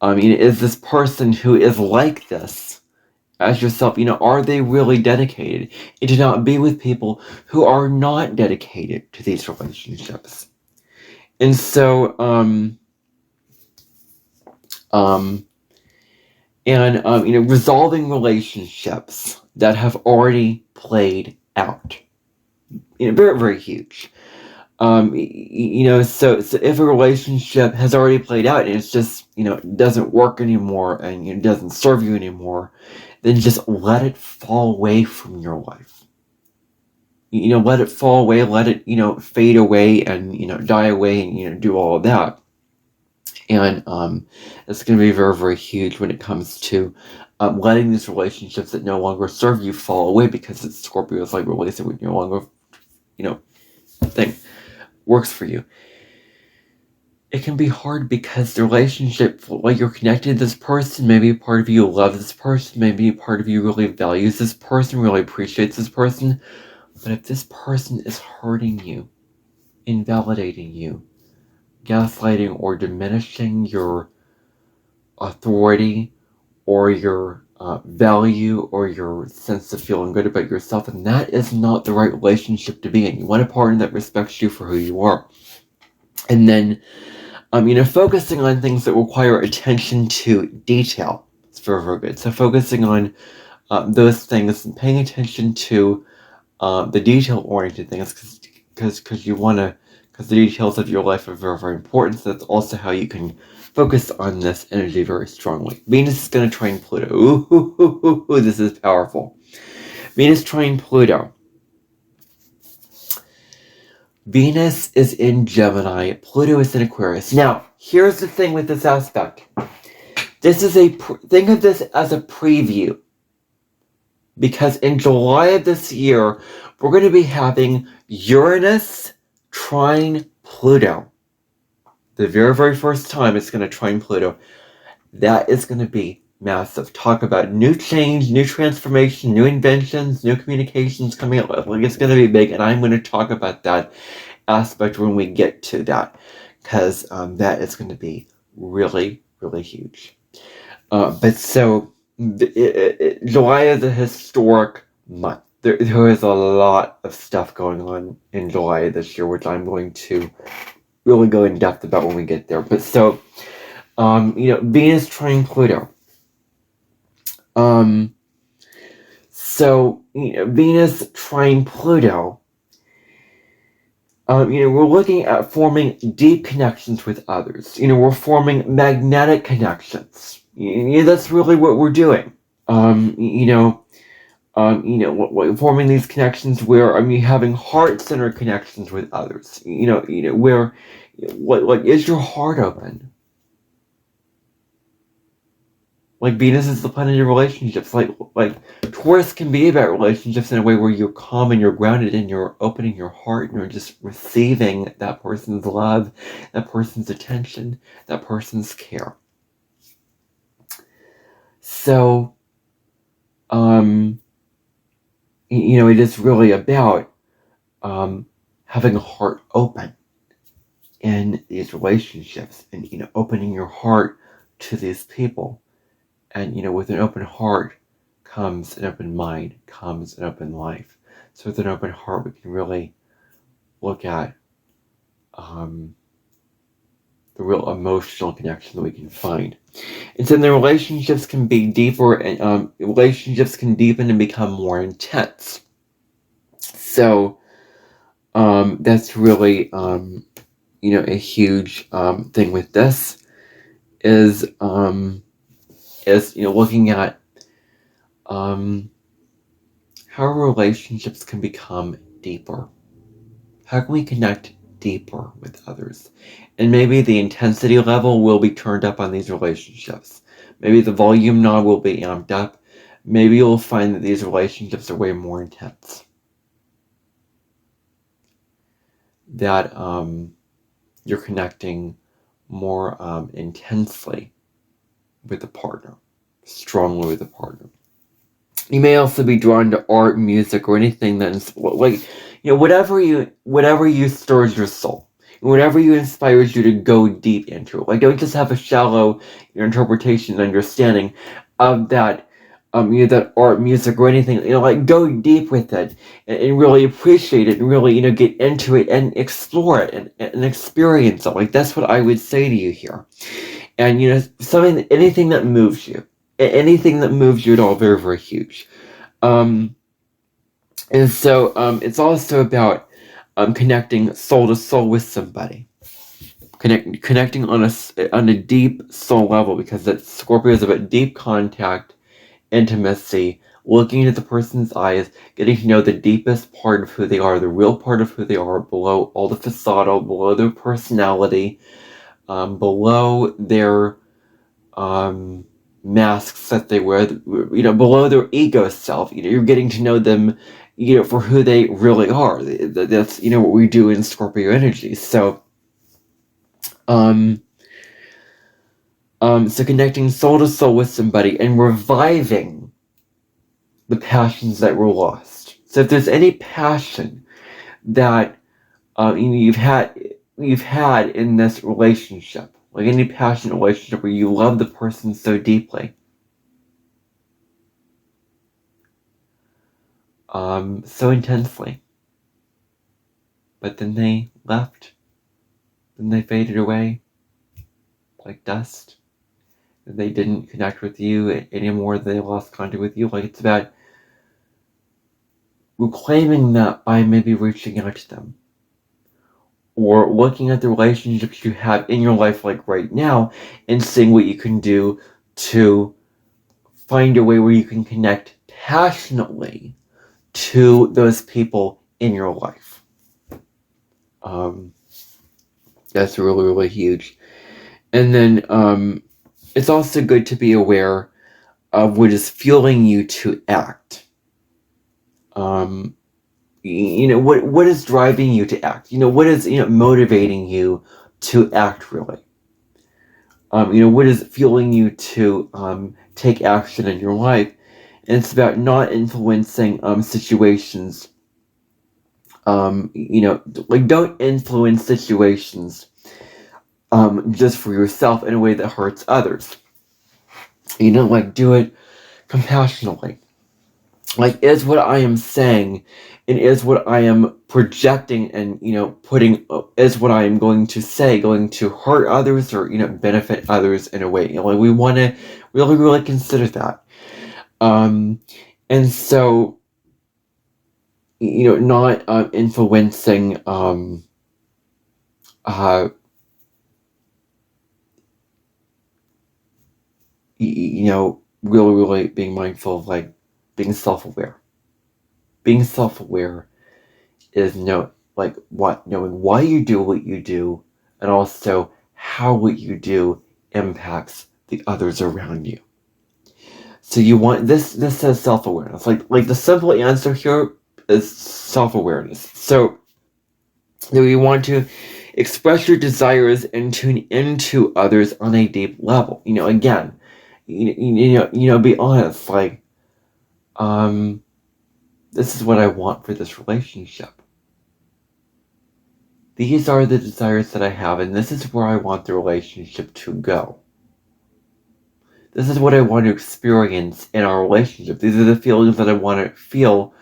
Is this person who is like this as yourself, are they really dedicated? And to not be with people who are not dedicated to these relationships. And so, resolving relationships that have already played out. Very, very huge. So if a relationship has already played out and it's just, doesn't work anymore and it doesn't serve you anymore, then just let it fall away from your life. Let it fall away, let it, fade away and, die away and, do all of that. And it's going to be very, very huge when it comes to letting these relationships that no longer serve you fall away, because it's Scorpio is releasing what no longer, thing works for you. It can be hard because the relationship, you're connected to this person, maybe a part of you loves this person, maybe a part of you really values this person, really appreciates this person, but if this person is hurting you, invalidating you, gaslighting or diminishing your authority or your value or your sense of feeling good about yourself, and that is not the right relationship to be in. You want a partner that respects you for who you are. And then, focusing on things that require attention to detail is very, very good. So focusing on those things and paying attention to the detail-oriented things, because you want to, because the details of your life are very, very important. So that's also how you can focus on this energy very strongly. Venus is going to trine Pluto. Ooh, this is powerful. Venus trine Pluto. Venus is in Gemini. Pluto is in Aquarius. Now, here's the thing with this aspect. This is think of this as a preview. Because in July of this year, we're going to be having Uranus trine Pluto. The very, very first time it's going to trine Pluto. That is going to be massive. Talk about new change, new transformation, new inventions, new communications coming up. Like, it's going to be big, and I'm going to talk about that aspect when we get to that, because that is going to be really, really huge. But so, July is a historic month. There is a lot of stuff going on in July this year, which I'm going to really go in depth about when we get there. But so, Venus trine Pluto. Venus trine Pluto. We're looking at forming deep connections with others. We're forming magnetic connections. That's really what we're doing. Forming these connections where having heart-centered connections with others. Where, is your heart open? Like, Venus is the planet of relationships. Like Taurus can be about relationships in a way where you're calm and you're grounded and you're opening your heart and you're just receiving that person's love, that person's attention, that person's care. So, it is really about having a heart open in these relationships and, opening your heart to these people. And, with an open heart comes an open mind, comes an open life. So with an open heart, we can really look at the real emotional connection that we can find. And so the relationships can be deeper, and relationships can deepen and become more intense. So that's really, a huge thing with this is looking at how relationships can become deeper. How can we connect deeper with others? And maybe the intensity level will be turned up on these relationships. Maybe the volume knob will be amped up. Maybe you'll find that these relationships are way more intense. That you're connecting more intensely with a partner, strongly with a partner. You may also be drawn to art, music, or anything that's whatever you stirs your soul, whatever inspires you to go deep into it. Don't just have a shallow interpretation and understanding of that, that art, music, or anything. Go deep with it and really appreciate it and really get into it and explore it and experience it. That's what I would say to you here. And anything that moves you. Anything that moves you at all, very, very huge. And so it's also about connecting soul to soul with somebody. Connecting on a deep soul level, because that Scorpio is about deep contact, intimacy, looking into the person's eyes, getting to know the deepest part of who they are, the real part of who they are, below all the facade, below their personality, below their masks that they wear, below their ego self. You're getting to know them, for who they really are. That's, what we do in Scorpio energy. So, so connecting soul to soul with somebody and reviving the passions that were lost. So if there's any passion that you've had in this relationship, like any passionate relationship where you love the person so deeply, so intensely. But then they left. Then they faded away like dust. They didn't connect with you anymore. They lost contact with you. Like, it's about reclaiming that by maybe reaching out to them. Or looking at the relationships you have in your life, like right now, and seeing what you can do to find a way where you can connect passionately to those people in your life. That's really, really huge. And then it's also good to be aware of what is fueling you to act. What is driving you to act? What is motivating you to act, really? What is fueling you to take action in your life? And it's about not influencing situations. Don't influence situations just for yourself in a way that hurts others. Do it compassionately. Is what I am saying, and is what I am projecting and putting, is what I am going to say going to hurt others or benefit others in a way? We want to really, really consider that. And so not influencing really, really being mindful of being self-aware. Being self-aware is knowing why you do what you do, and also how what you do impacts the others around you. So you want this says self-awareness. Like the simple answer here is self-awareness. So you want to express your desires and tune into others on a deep level. Again, be honest. This is what I want for this relationship. These are the desires that I have, and this is where I want the relationship to go. This is what I want to experience in our relationship. These are the feelings that I want to feel.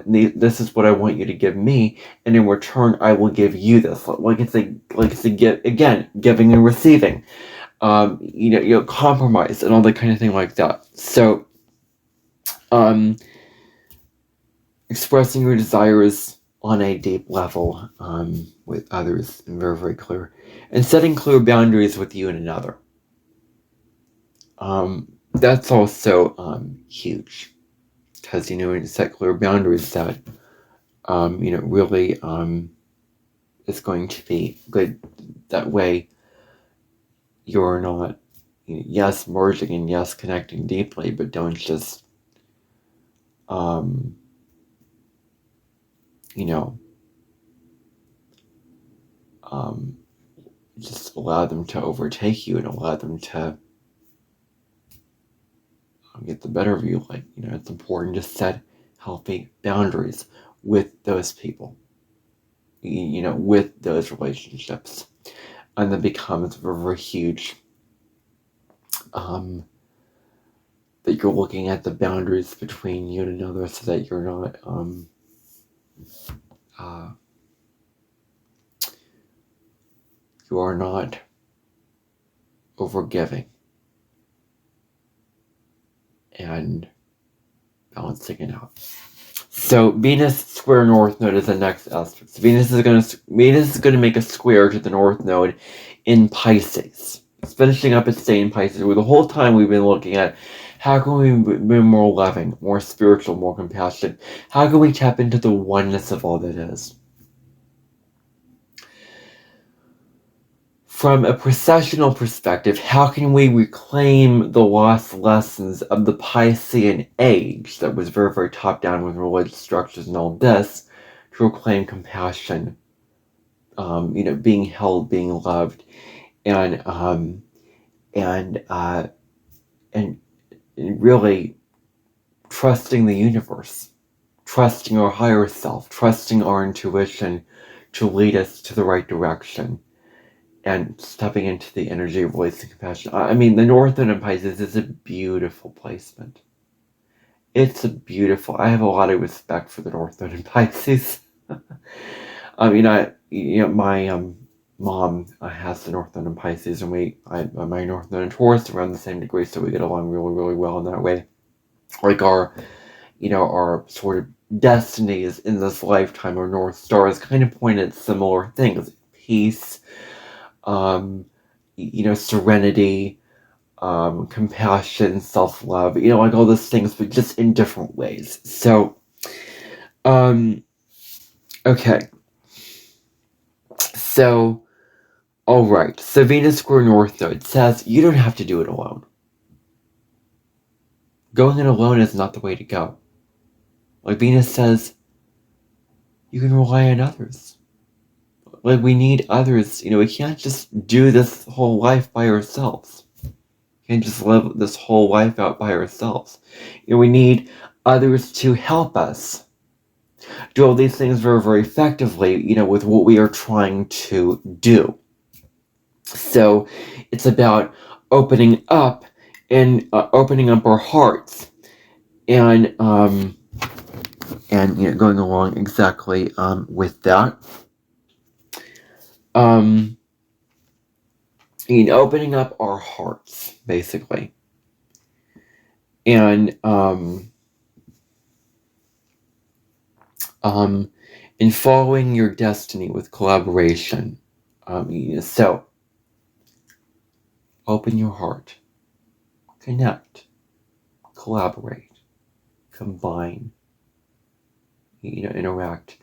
This is what I want you to give me, and in return, I will give you this. It's a give again, giving and receiving. Compromise and all that kind of thing like that. So, expressing your desires on a deep level with others, and very, very clear, and setting clear boundaries with you and another. That's also huge, because when you set clear boundaries, that really is going to be good. That way, you're not yes merging and yes connecting deeply, but don't just just allow them to overtake you and allow them to get the better of you. It's important to set healthy boundaries with those people, with those relationships, and that becomes very, very huge. That you're looking at the boundaries between you and another, so that you're not you are not overgiving and balancing it out. So Venus square North Node is the next aspect. So Venus is going to make a square to the North Node in Pisces. It's finishing up its stay in Pisces, where the whole time we've been looking at how can we be more loving, more spiritual, more compassionate? How can we tap into the oneness of all that is? From a processional perspective, how can we reclaim the lost lessons of the Piscean age that was very, very top down with religious structures and all this, to reclaim compassion, being held, being loved, and really trusting the universe, trusting our higher self, trusting our intuition to lead us to the right direction, and stepping into the energy of voice and compassion. The North Node in Pisces is a beautiful placement. It's a beautiful. I have a lot of respect for the North Node in Pisces. My mom has the North Node in Pisces, and my North Node in Taurus around the same degree, so we get along really, really well in that way. Like our sort of destinies in this lifetime, our North Star is kind of pointed at similar things: peace, serenity, compassion, self-love, like all those things, but just in different ways. So, okay. So, all right. So Venus square North Node says you don't have to do it alone. Going it alone is not the way to go. Like Venus says, you can rely on others. Like we need others. We can't just do this whole life by ourselves. We can't just live this whole life out by ourselves. We need others to help us do all these things very, very effectively, with what we are trying to do. So it's about opening up and opening up our hearts and going along exactly with that. Opening up our hearts, basically. And in following your destiny with collaboration. So open your heart, connect, collaborate, combine, interact,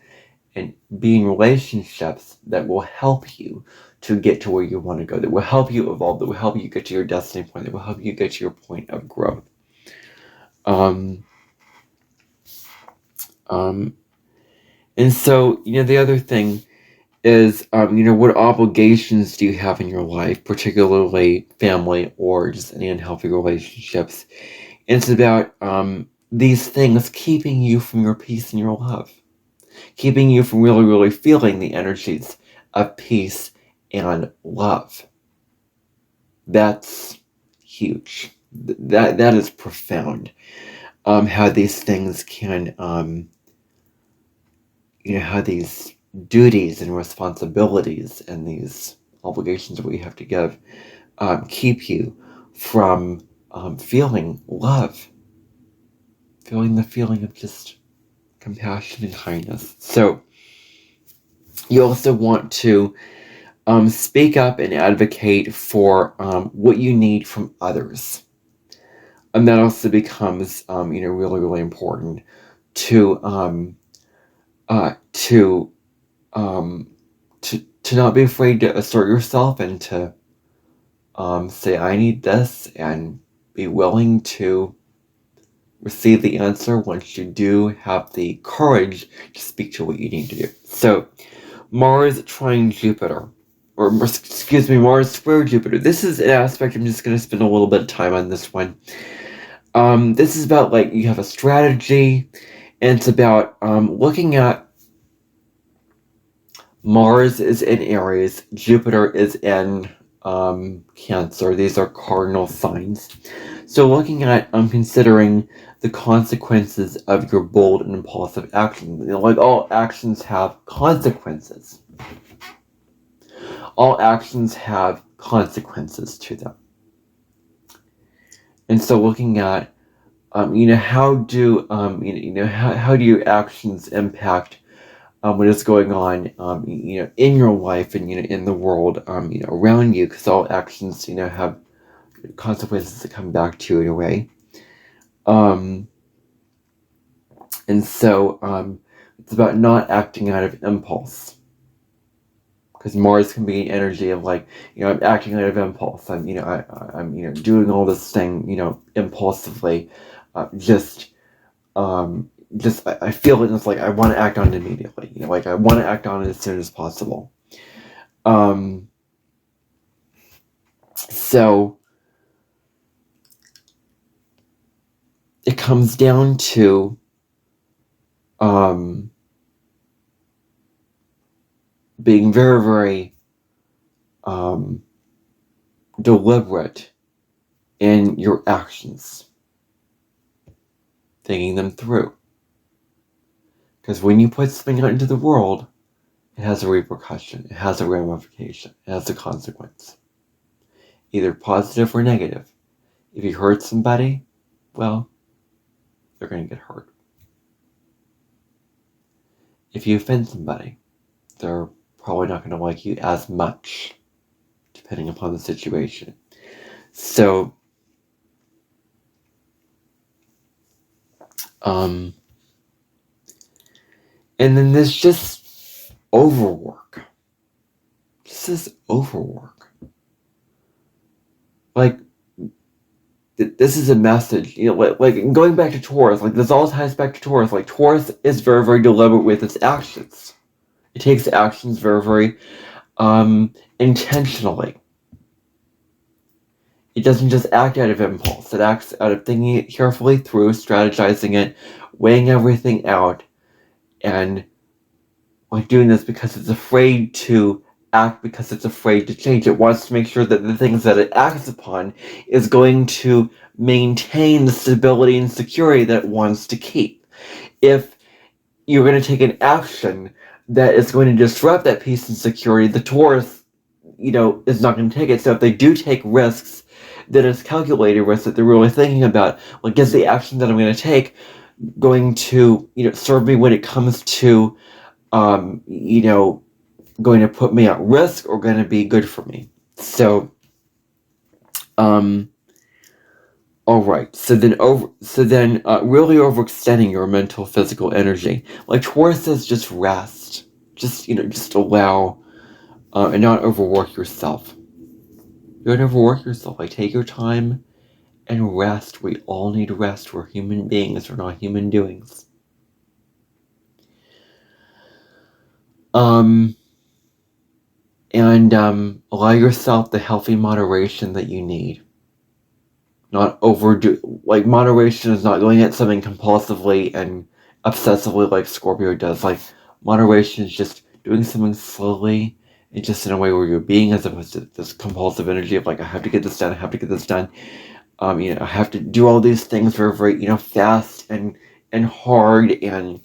and be in relationships that will help you to get to where you want to go, that will help you evolve, that will help you get to your destiny point, that will help you get to your point of growth. And so, the other thing is, what obligations do you have in your life, particularly family or just any unhealthy relationships? It's about these things keeping you from your peace and your love, keeping you from really, really feeling the energies of peace and love. That's huge. That is profound. How these things can, how these duties and responsibilities and these obligations that we have to give keep you from feeling love, feeling the feeling of just compassion and kindness. So you also want to speak up and advocate for what you need from others. And that also becomes, really, really important to not be afraid to assert yourself and to say, I need this, and be willing to receive the answer once you do have the courage to speak to what you need to do. So, Mars trine Jupiter, Mars square Jupiter. This is an aspect I'm just going to spend a little bit of time on this one. This is about, you have a strategy, and it's about looking at Mars is in Aries, Jupiter is in Cancer. These are cardinal signs. So looking at considering the consequences of your bold and impulsive actions. All actions have consequences. All actions have consequences to them. And so looking at, how do your actions impact what is going on, in your life and, in the world, around you, because all actions, have consequences that come back to you in a way. And so it's about not acting out of impulse, because Mars can be an energy of I'm acting out of impulse. I'm doing all this thing, impulsively, I feel it, and it's I want to act on it immediately. I want to act on it as soon as possible. So it comes down to being very, very deliberate in your actions. thinking them through. Because when you put something out into the world, it has a repercussion, it has a ramification, it has a consequence. Either positive or negative. If you hurt somebody, well, they're going to get hurt. If you offend somebody, they're probably not going to like you as much, depending upon the situation. So, and then there's just overwork. Just this overwork. Like, this is a message, like going back to Taurus, like this all ties back to Taurus. Like Taurus is very, very deliberate with its actions. It takes actions very, very intentionally. It doesn't just act out of impulse. It acts out of thinking it carefully through, strategizing it, weighing everything out, and like doing this because it's afraid to act, because it's afraid to change. It wants to make sure that the things that it acts upon is going to maintain the stability and security that it wants to keep. If you're going to take an action that is going to disrupt that peace and security, the Taurus, is not going to take it. So if they do take risks, that it's calculated risks that they're really thinking about, like, is the action that I'm going to take going to, serve me when it comes to, going to put me at risk or going to be good for me? So, all right. So then, really overextending your mental, physical energy. Like Taurus says, just rest. Just allow, and not overwork yourself. Don't overwork yourself. Like, take your time and rest. We all need rest. We're human beings. We're not human doings. And allow yourself the healthy moderation that you need. Not overdo. Like, moderation is not going at something compulsively and obsessively like Scorpio does. Like, moderation is just doing something slowly and just in a way where you're being, as opposed to this compulsive energy of like, I have to get this done. I have to get this done. I have to do all these things very, very, fast and hard and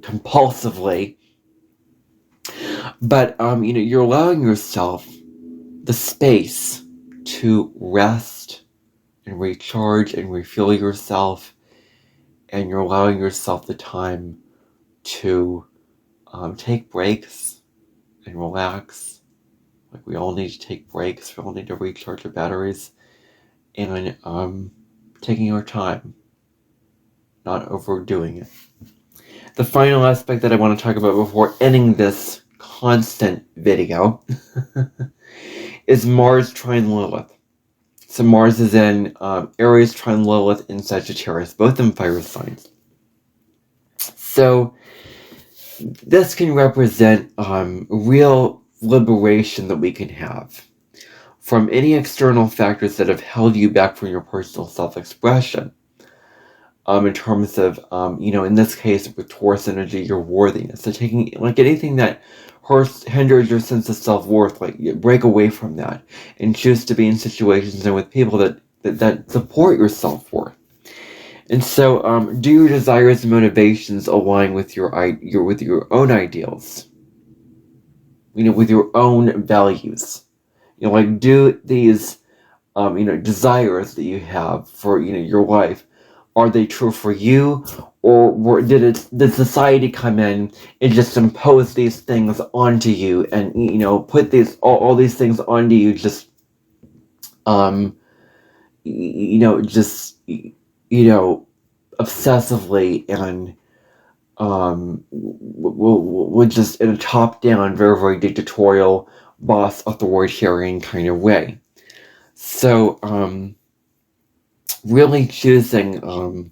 compulsively. But you're allowing yourself the space to rest and recharge and refuel yourself, and you're allowing yourself the time to take breaks and relax. Like, we all need to take breaks. We all need to recharge our batteries, and taking our time, not overdoing it. The final aspect that I want to talk about before ending this constant video is Mars trine Lilith. So Mars is in Aries trine Lilith in Sagittarius, both in fire signs. So this can represent real liberation that we can have from any external factors that have held you back from your personal self-expression. In terms of, in this case with Taurus energy, your worthiness. So taking, like, anything that hinders your sense of self-worth, like, break away from that and choose to be in situations and with people that support your self-worth. And so, do your desires and motivations align with your own ideals? With your own values. Like, do these, desires that you have for, your life, are they true for you, or did society come in and just impose these things onto you and, put these all these things onto you just, obsessively and, would just in a top-down, very, very dictatorial, boss authoritarian kind of way. So, really choosing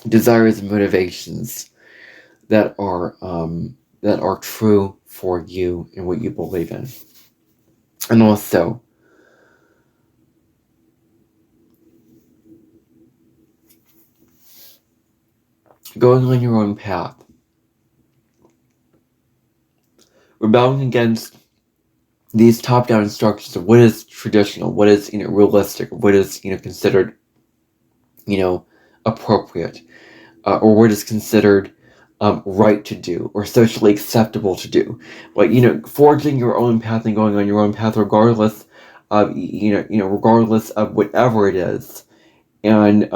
desires and motivations that are true for you and what you believe in. And also, going on your own path. Rebelling against these top-down instructions of what is traditional, what is realistic, what is considered appropriate, or what is considered right to do or socially acceptable to do. Like forging your own path and going on your own path, regardless of regardless of whatever it is, and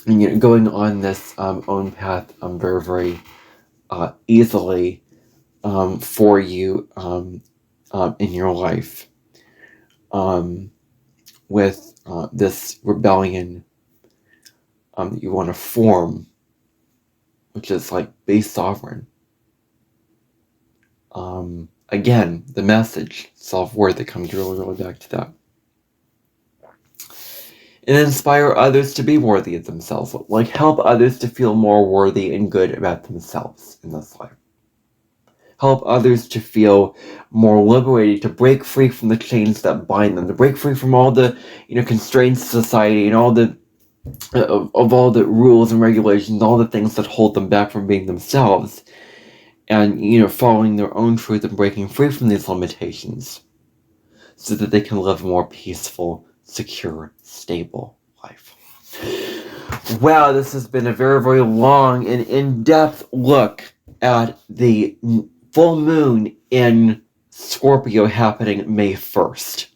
going on this own path very very easily for you in your life, with this rebellion that you want to form, which is like be sovereign. Again, the message, self-worth, that comes really, really back to that. And inspire others to be worthy of themselves. Like help others to feel more worthy and good about themselves in this life. Help others to feel more liberated, to break free from the chains that bind them, to break free from all the constraints of society and all the of all the rules and regulations, all the things that hold them back from being themselves, and following their own truth and breaking free from these limitations, so that they can live a more peaceful, secure, stable life. Wow, this has been a very, very long and in-depth look at the full moon in Scorpio happening May 1st.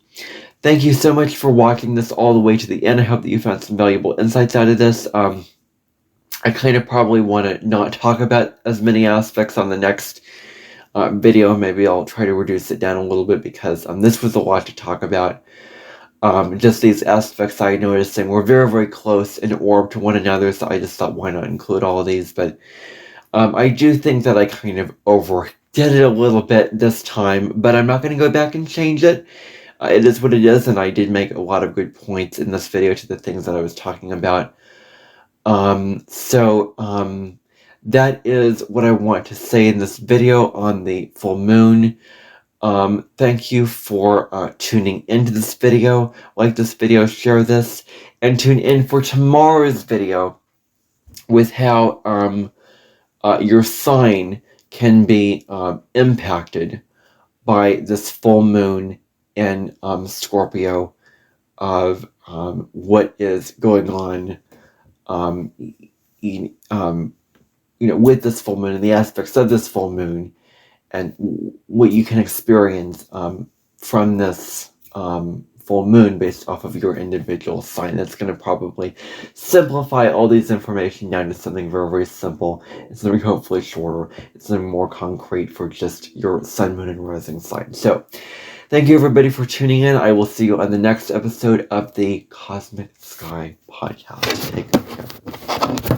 Thank you so much for watching this all the way to the end. I hope that you found some valuable insights out of this. I kind of probably want to not talk about as many aspects on the next video. Maybe I'll try to reduce it down a little bit, because this was a lot to talk about. Just these aspects I noticed, and we're very, very close in orb to one another, so I just thought, why not include all of these? But I do think that I kind of overdid it a little bit this time, but I'm not going to go back and change it. It is what it is, and I did make a lot of good points in this video to the things that I was talking about. That is what I want to say in this video on the full moon. Thank you for tuning into this video. Like this video, share this, and tune in for tomorrow's video with how your sign can be impacted by this full moon in Scorpio, of what is going on with this full moon and the aspects of this full moon, and what you can experience from this full moon based off of your individual sign. That's going to probably simplify all these information down to something very, very simple, and something hopefully shorter, and something more concrete for just your sun, moon, and rising sign. So thank you everybody for tuning in. I will see you on the next episode of the Cosmic Sky Podcast. Take care.